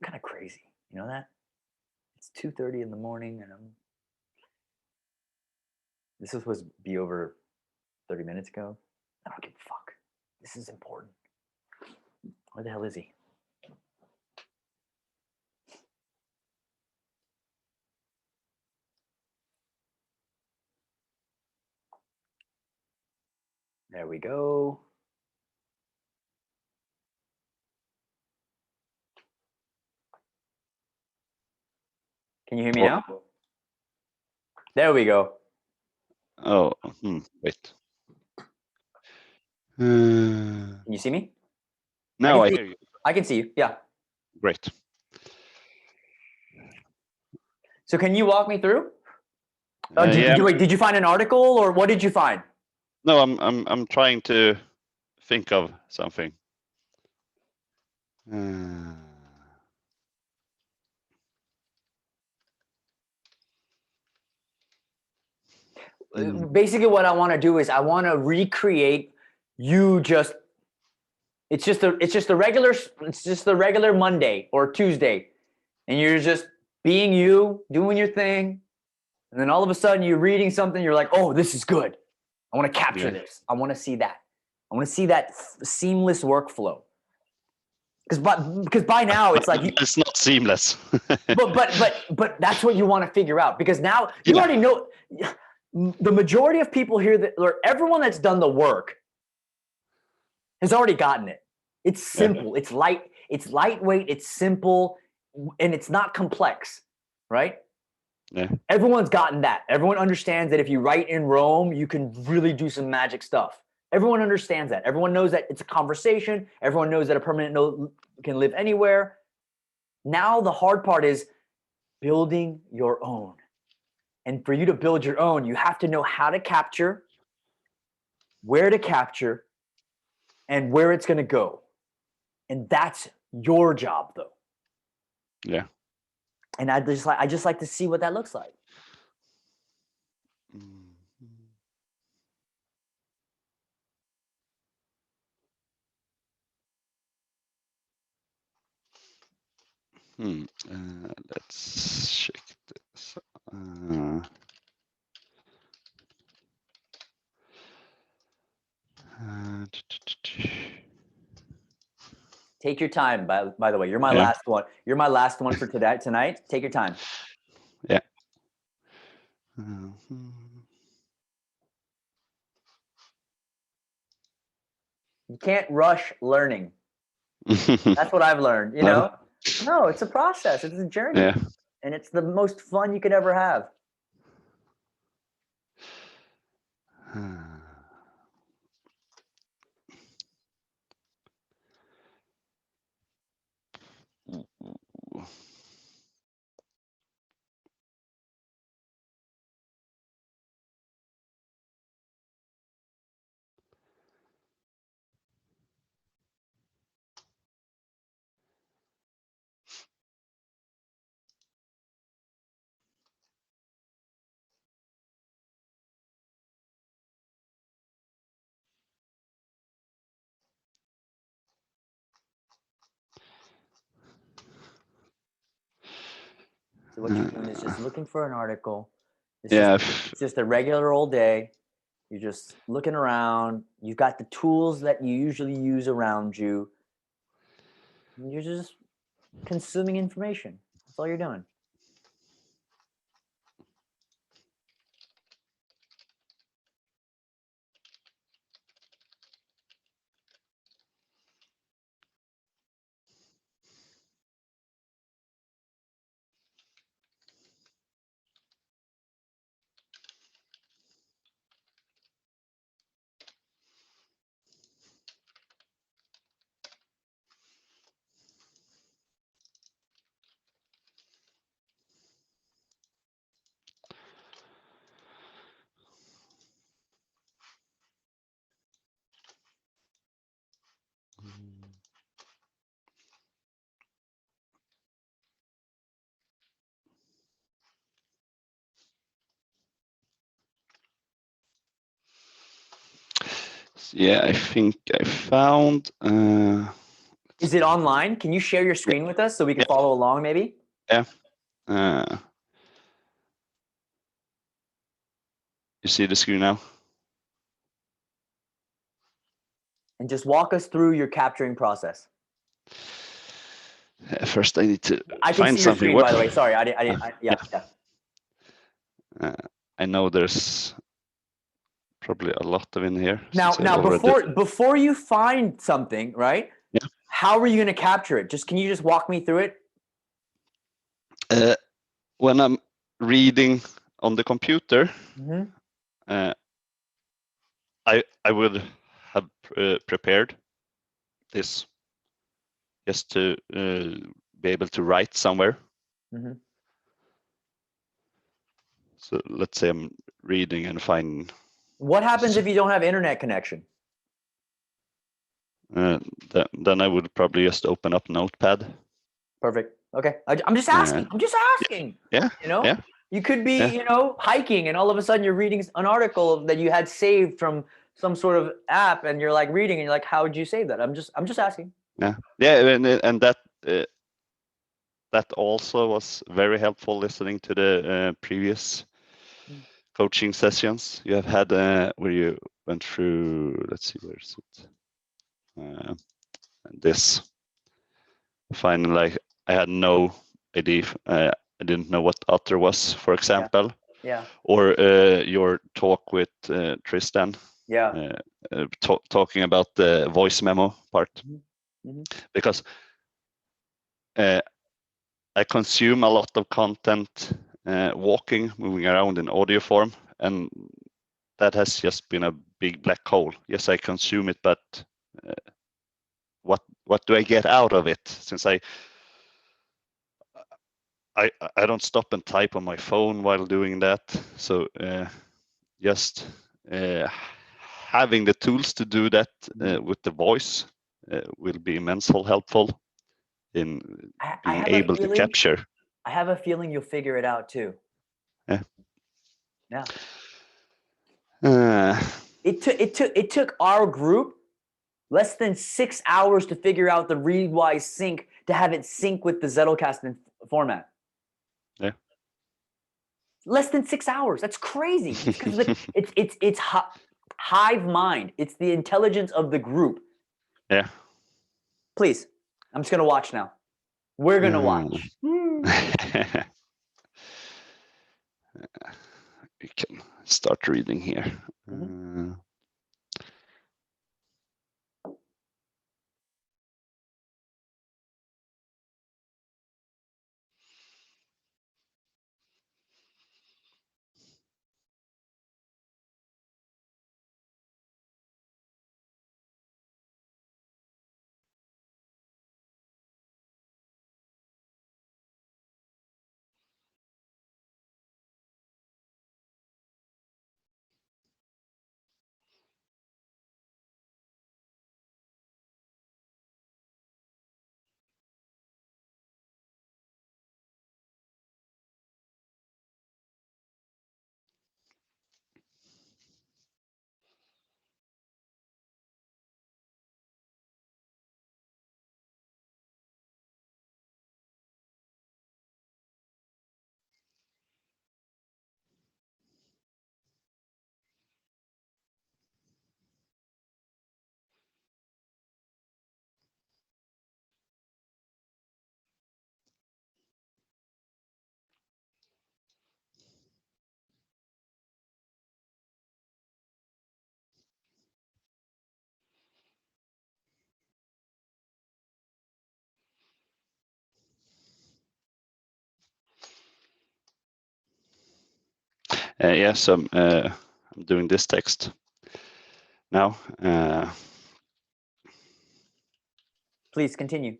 Kind of crazy, you know that? It's 2:30 in the morning, and this was supposed to be over 30 minutes ago. I don't give a fuck. This is important. Where the hell is he? There we go. Can you hear me now? There we go. Oh, wait. Can you see me? Now I hear you. I can see you. Yeah. Great. So can you walk me through? Yeah. Did you find an article, or what did you find? No, I'm trying to think of something. Basically, what I want to do is I want to recreate you just. It's just a regular Monday or Tuesday, and you're just being you, doing your thing, and then all of a sudden you're reading something. You're like, oh, this is good. I want to capture this. I want to see that. I want to see that seamless workflow. Because by now it's like it's not seamless. but that's what you want to figure out, because now you already know. The majority of people here, or everyone that's done the work, has already gotten it. It's simple. It's light. It's lightweight. It's simple, and it's not complex, right? Yeah. Everyone's gotten that. Everyone understands that if you write in Rome, you can really do some magic stuff. Everyone understands that. Everyone knows that it's a conversation. Everyone knows that a permanent note can live anywhere. Now the hard part is building your own. And for you to build your own, you have to know how to capture, where to capture, and where it's going to go. And that's your job, though. Yeah. And I just like to see what that looks like. Let's check this. Take your time. By the way, you're my last one. You're my last one for tonight. Take your time. Yeah. You can't rush learning. That's what I've learned. You know, no, it's a process. It's a journey, and it's the most fun you could ever have. So what you're doing is just looking for an article. It's just a regular old day. You're just looking around. You've got the tools that you usually use around you. And you're just consuming information. That's all you're doing. Yeah, I think I found. Is it online? Can you share your screen with us so we can follow along, maybe? Yeah. You see the screen now? And just walk us through your capturing process. First, I need to I can find see your something. screen, by the way. Sorry, yeah. I know there's probably a lot of in here. Now, before you find something, right? Yeah. How are you going to capture it? Can you just walk me through it? When I'm reading on the computer, I would have prepared this just to be able to write somewhere. So let's say I'm reading and find. What happens if you don't have internet connection? Then I would probably just open up Notepad. Perfect. Okay. I'm just asking. I'm just asking. Yeah. You know, yeah. You could be, hiking, and all of a sudden you're reading an article that you had saved from some sort of app, and you're like reading, and you're like, how would you save that? I'm just asking. Yeah. And that also was very helpful, listening to the previous coaching sessions you have had where you went through. Let's see, where is it? This. Finally, I had no idea. I didn't know what otter was, for example. Yeah. Or your talk with Tristan. Yeah. Talking about the voice memo part. Because I consume a lot of content walking, moving around in audio form, and that has just been a big black hole. Yes, I consume it, but what do I get out of it? Since I don't stop and type on my phone while doing that, so just having the tools to do that with the voice will be immensely helpful in being able to capture. I have a feeling you'll figure it out too. Yeah. It took our group less than 6 hours to figure out the Readwise sync, to have it sync with the Zettelkasten format. Yeah. Less than 6 hours. That's crazy. It's hive mind. It's the intelligence of the group. Yeah. Please, I'm just gonna watch now. We're gonna watch. We can start reading here. Yes, I'm doing this text now. Please continue.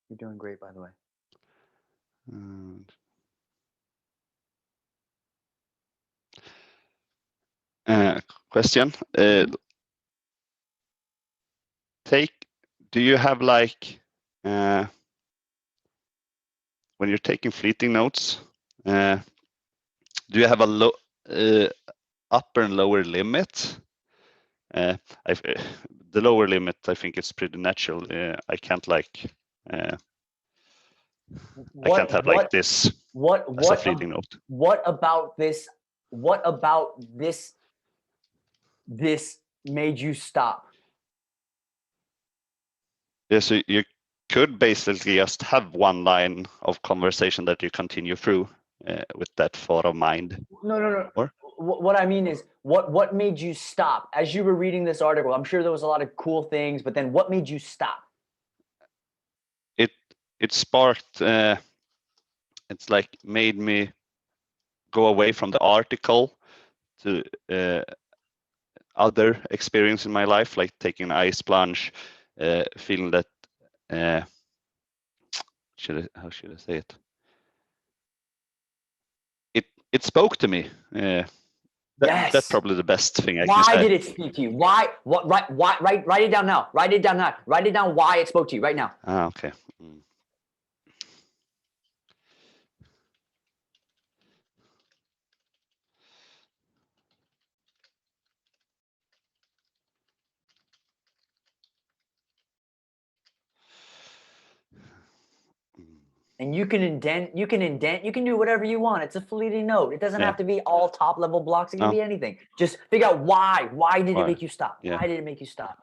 You're doing great, by the way. Question. Do you have like when you're taking fleeting notes, do you have a upper and lower limit? The lower limit, I think it's pretty natural. I can't like I can't have like this as a fleeting note. What about this? What about this? This made you stop? Yeah, so you could basically just have one line of conversation that you continue through with that thought of mind. No. Or? What I mean is, what made you stop? As you were reading this article, I'm sure there was a lot of cool things, but then what made you stop? It sparked, it's like made me go away from the article to other experience in my life, like taking an ice plunge, feeling that, how should I say it? It spoke to me. Yes. That's probably the best thing I can say. Why did it speak to you? Why? What? Write it down now. Write it down now. Write it down why it spoke to you right now. Okay. And you can indent, you can do whatever you want. It's a fleeting note. It doesn't have to be all top level blocks. It can be anything. Just figure out why. Why did it make you stop? Yeah. Why did it make you stop?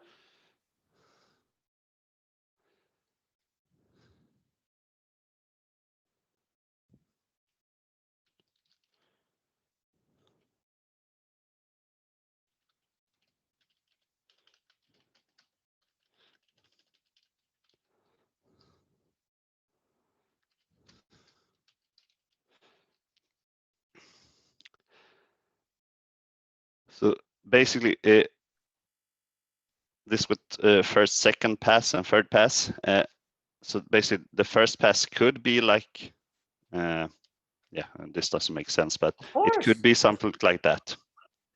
So basically, this with first, second pass and third pass. So basically, the first pass could be like, this doesn't make sense, but it could be something like that.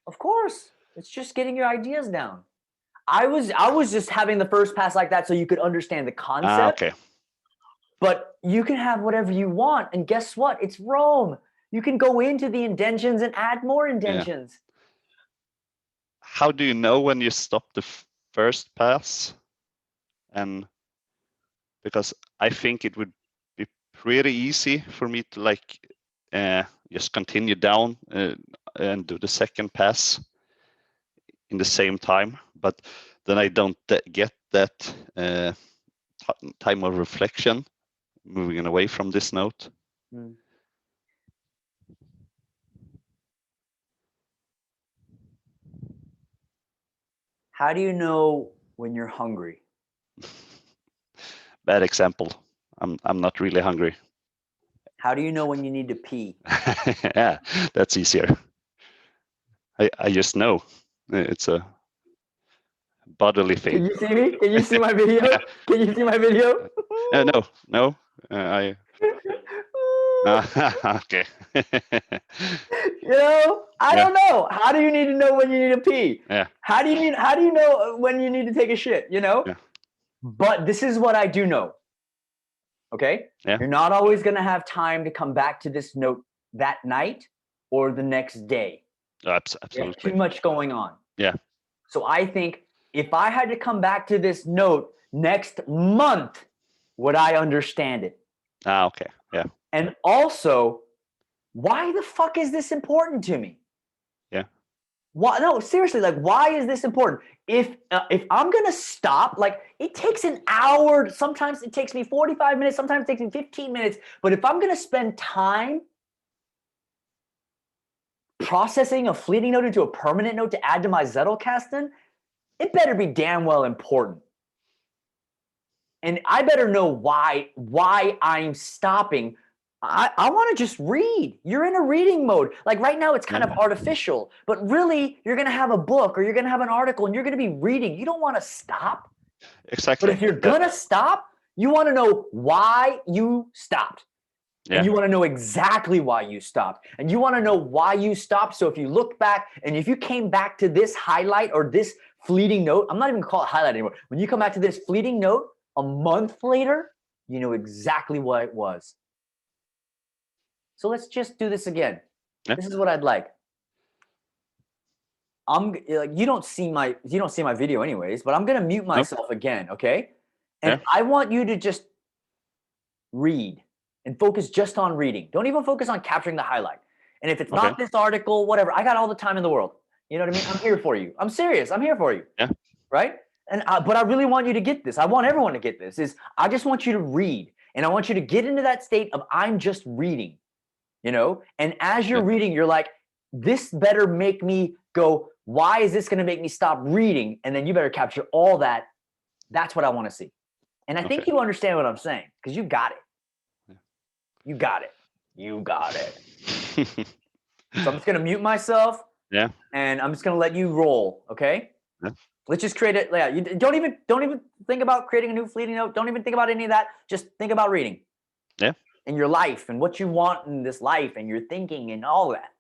Of course, it's just getting your ideas down. I was just having the first pass like that so you could understand the concept. Okay. But you can have whatever you want, and guess what? It's Rome. You can go into the indentions and add more indentions. Yeah. How do you know when you stop the first pass? And because I think it would be pretty easy for me to like just continue down and do the second pass in the same time, but then I don't get that time of reflection moving away from this note. How do you know when you're hungry? Bad example. I'm not really hungry. How do you know when you need to pee? Yeah, that's easier. I just know. It's a bodily thing. Can you see me? Can you see my video? Yeah. Can you see my video? No. Okay. I don't know. How do you need to know when you need to pee? Yeah. How do you know when you need to take a shit? Yeah. But this is what I do know. Okay? Yeah. You're not always going to have time to come back to this note that night or the next day. Absolutely. There's too much going on. Yeah. So I think if I had to come back to this note next month, would I understand it? Okay. Yeah. And also, why the fuck is this important to me? Yeah. Why? No, seriously, like, why is this important? If I'm gonna stop, like, it takes an hour. Sometimes it takes me 45 minutes. Sometimes it takes me 15 minutes. But if I'm gonna spend time processing a fleeting note into a permanent note to add to my Zettelkasten, it better be damn well important. And I better know why I'm stopping. I want to just read. You're in a reading mode. Like right now, it's kind of artificial, but really, you're going to have a book or you're going to have an article and you're going to be reading. You don't want to stop. Exactly. But if you're going to stop, You want to know why you stopped. Yeah. And you want to know exactly why you stopped. And you want to know why you stopped. So if you look back and if you came back to this highlight or this fleeting note, I'm not even going to call it highlight anymore. When you come back to this fleeting note a month later, you know exactly what it was. So let's just do this again. Yeah. This is what I'd like. I'm like, you don't see my video anyways, but I'm going to mute myself again, okay? And I want you to just read and focus just on reading. Don't even focus on capturing the highlight. And if it's not this article, whatever, I got all the time in the world. You know what I mean? I'm here for you. I'm serious. I'm here for you. Yeah. Right? And but I really want you to get this. I want everyone to get this. I just want you to read, and I want you to get into that state of I'm just reading. You know? And as you're reading, you're like, this better make me go, why is this going to make me stop reading? And then you better capture all that. That's what I want to see. And I think you understand what I'm saying because you got it. You got it. You got it. So I'm just gonna mute myself. Yeah. And I'm just gonna let you roll. Okay. Yeah. Let's just create it. Yeah. You don't even think about creating a new fleeting note. Don't even think about any of that. Just think about reading. Yeah. And your life and what you want in this life and your thinking and all that.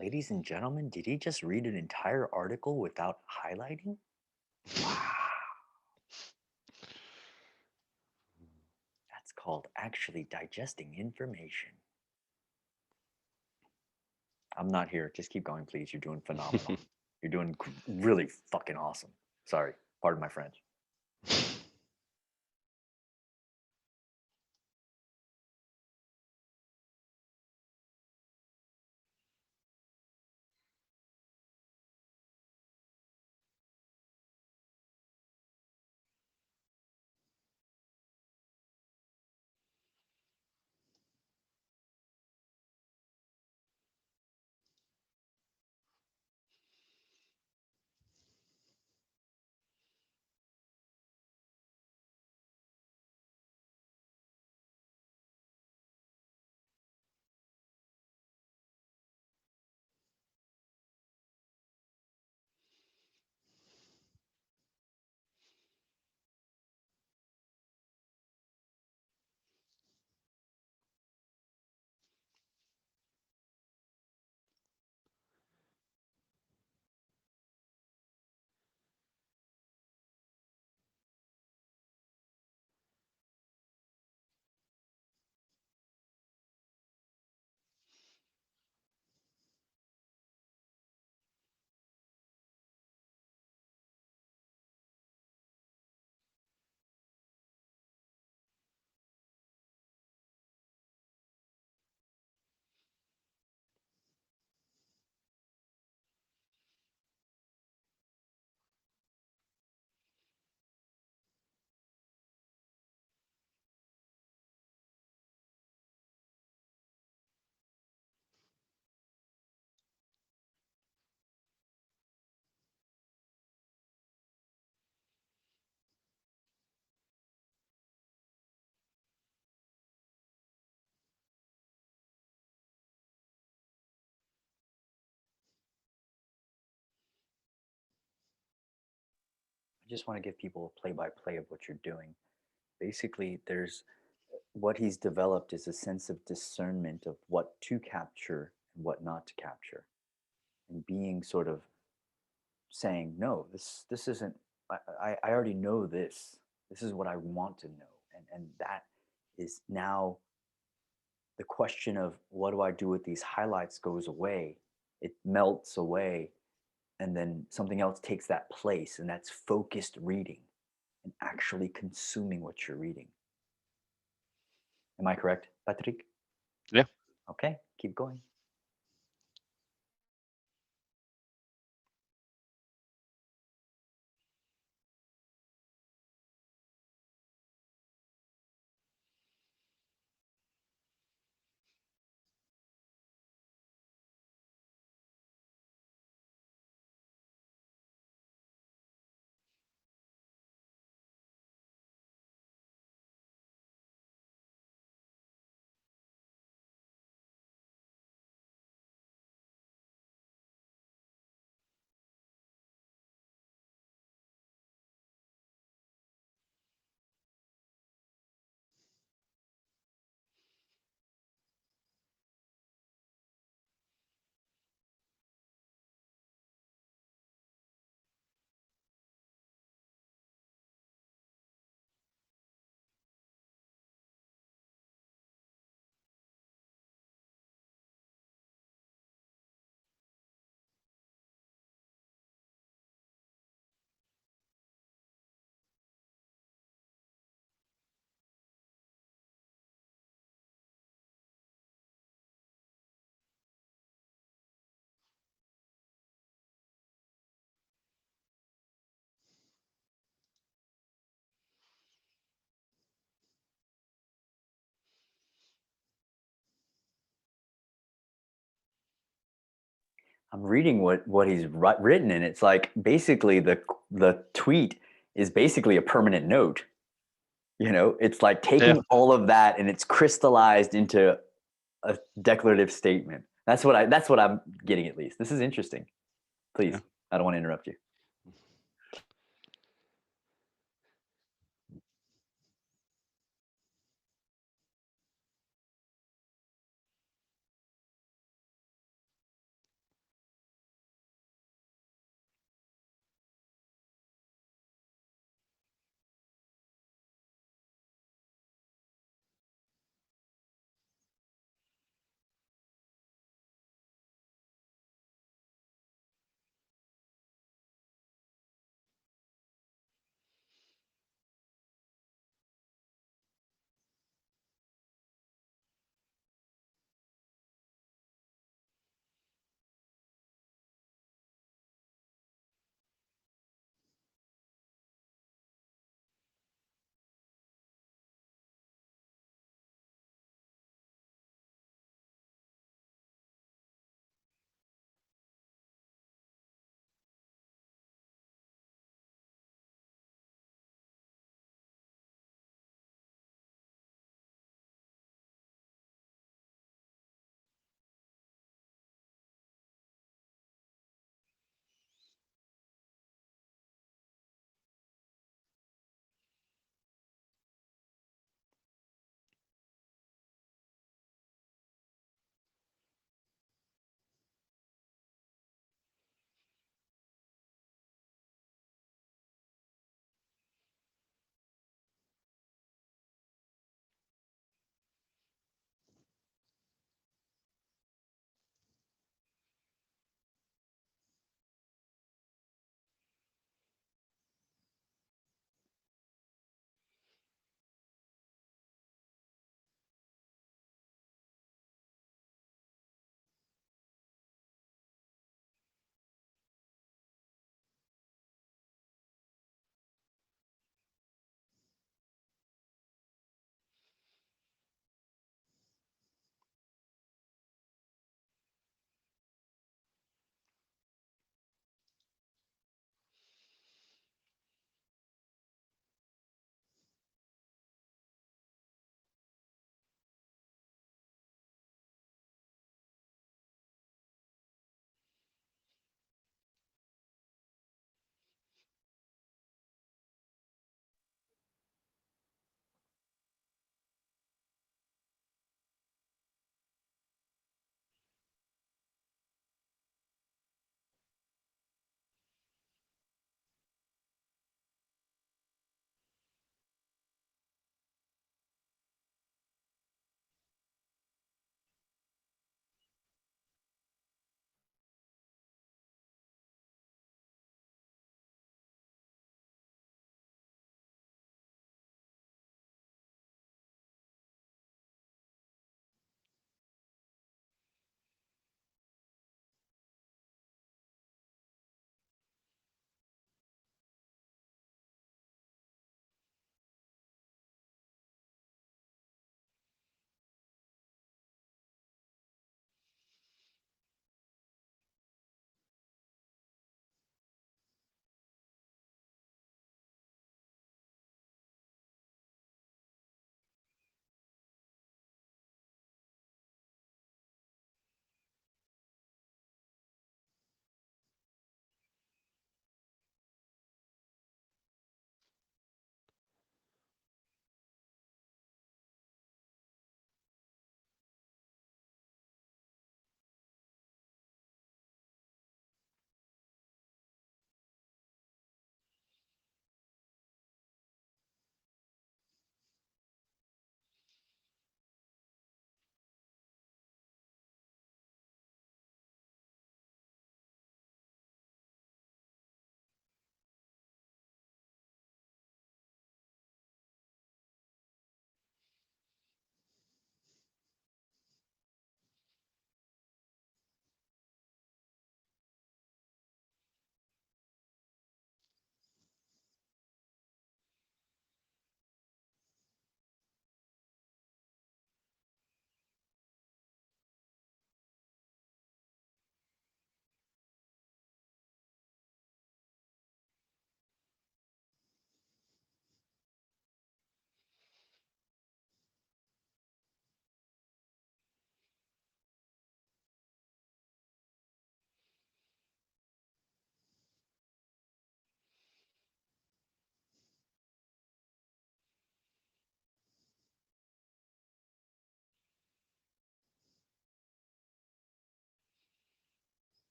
Ladies and gentlemen, did he just read an entire article without highlighting? Wow. That's called actually digesting information. I'm not here. Just keep going, please. You're doing phenomenal. You're doing really fucking awesome. Sorry. Pardon my French. I just want to give people a play-by-play of what you're doing. Basically, there's what he's developed is a sense of discernment of what to capture and what not to capture, and being sort of saying, no, this isn't. I already know this. This is what I want to know, and that is now the question of what do I do with these highlights goes away. It melts away, and then something else takes that place, and that's focused reading and actually consuming what you're reading. Am I correct, Patrik? Yeah. Okay, keep going. I'm reading what he's written, and it's like basically the tweet is basically a permanent note. You know, it's like taking all of that and it's crystallized into a declarative statement. That's what I'm getting, at least. This is interesting. Please, I don't want to interrupt you.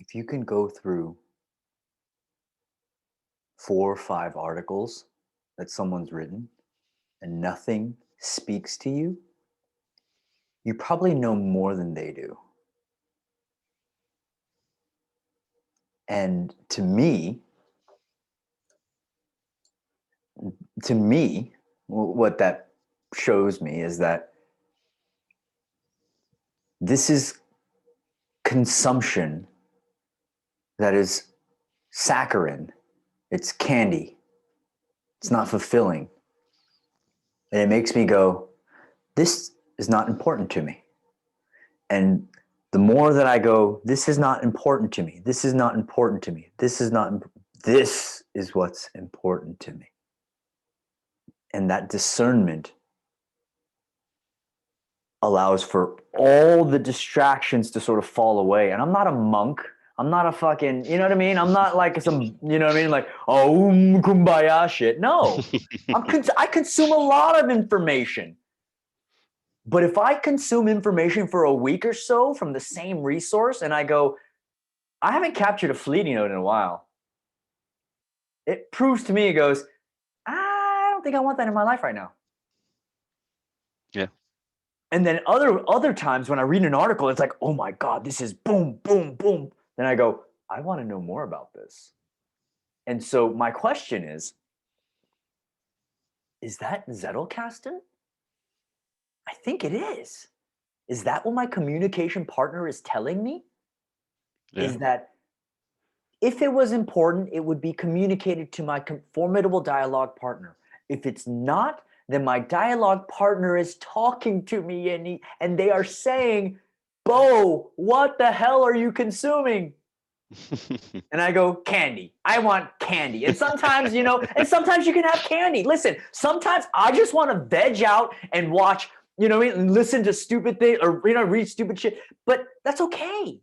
if you can go through 4 or 5 articles that someone's written and nothing speaks to you, you probably know more than they do. And to me, what that shows me is that this is consumption that is saccharine. It's candy. It's not fulfilling. And it makes me go, this is not important to me. And the more that I go, this is not important to me. This is not important to me. This is what's important to me. And that discernment allows for all the distractions to sort of fall away. And I'm not a monk. I'm not a fucking, you know what I mean? I'm not like some, you know what I mean? Like, oh, kumbaya shit. No, I consume a lot of information. But if I consume information for a week or so from the same resource and I go, I haven't captured a fleeting note in a while, it proves to me, it goes, I don't think I want that in my life right now. Yeah. And then other times when I read an article, it's like, oh my God, this is boom, boom, boom. Then I go, I want to know more about this. And so my question is that Zettelkasten? I think it is. Is that what my communication partner is telling me? Yeah. Is that if it was important, it would be communicated to my formidable dialogue partner. If it's not, then my dialogue partner is talking to me and they are saying, Bo, what the hell are you consuming? And I go, candy. I want candy. And sometimes, and sometimes you can have candy. Listen, sometimes I just want to veg out and watch, and listen to stupid things or, read stupid shit. But that's okay.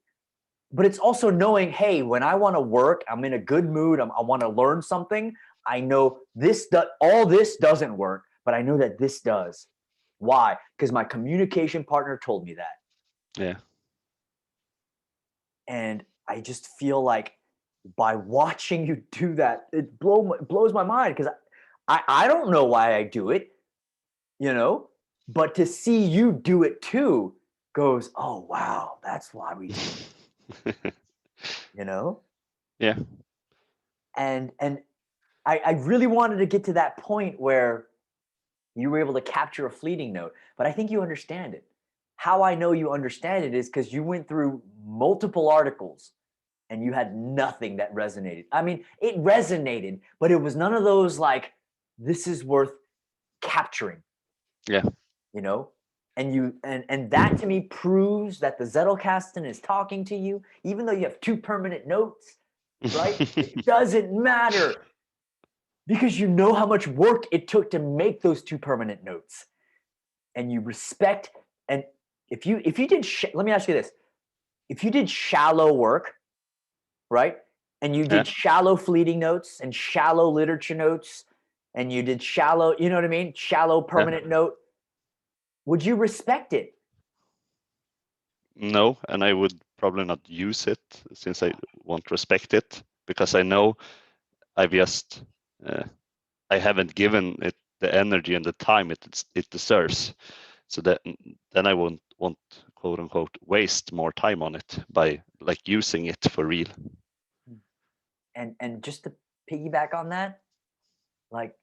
But it's also knowing, hey, when I want to work, I'm in a good mood. I want to learn something. I know all this doesn't work, but I know that this does. Why? Because my communication partner told me that. Yeah. And I just feel like by watching you do that, it blows my mind because I don't know why I do it, but to see you do it too goes, oh, wow, that's why we do it, Yeah. And I really wanted to get to that point where you were able to capture a fleeting note, but I think you understand it. How I know you understand it is because you went through multiple articles and you had nothing that resonated. I mean, it resonated, but it was none of those like, this is worth capturing. Yeah. And that to me proves that the Zettelkasten is talking to you, even though you have 2 permanent notes, right? It doesn't matter because you know how much work it took to make those 2 permanent notes. And you respect, and if you did, let me ask you this. If you did shallow work, right? And you did shallow fleeting notes and shallow literature notes, and you did shallow, you know what I mean? Shallow permanent note. Would you respect it? No, and I would probably not use it since I won't respect it because I know I've just I haven't given it the energy and the time it deserves. So that then I won't want quote unquote waste more time on it by like using it for real. And just to piggyback on that, like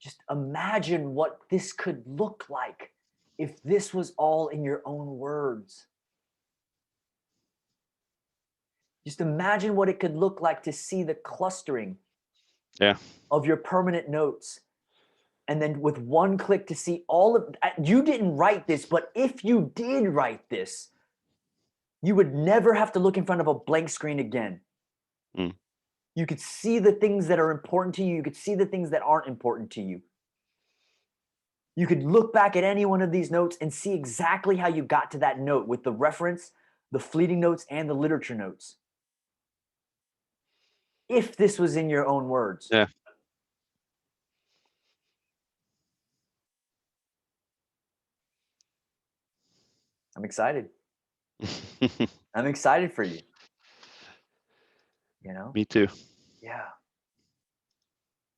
just imagine what this could look like if this was all in your own words. Just imagine what it could look like to see the clustering of your permanent notes. And then with one click to see all of, you didn't write this, but if you did write this, you would never have to look in front of a blank screen again. You could see the things that are important to you. You could see the things that aren't important to you. You could look back at any one of these notes and see exactly how you got to that note with the reference, the fleeting notes, and the literature notes. If this was in your own words. Yeah. I'm excited. I'm excited for you. You know? Me too. Yeah.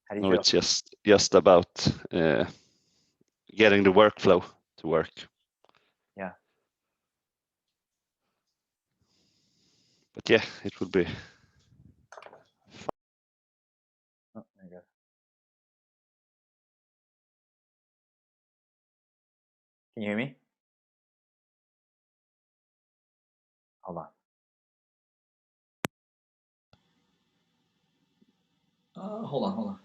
How do you No, feel? it's just about getting the workflow to work. Yeah. But yeah, it would be. Oh, there you go. Can you hear me? Hold on. Hold on.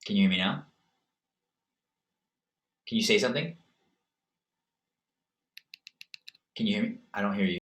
Can you hear me now? Can you say something? Can you hear me? I don't hear you.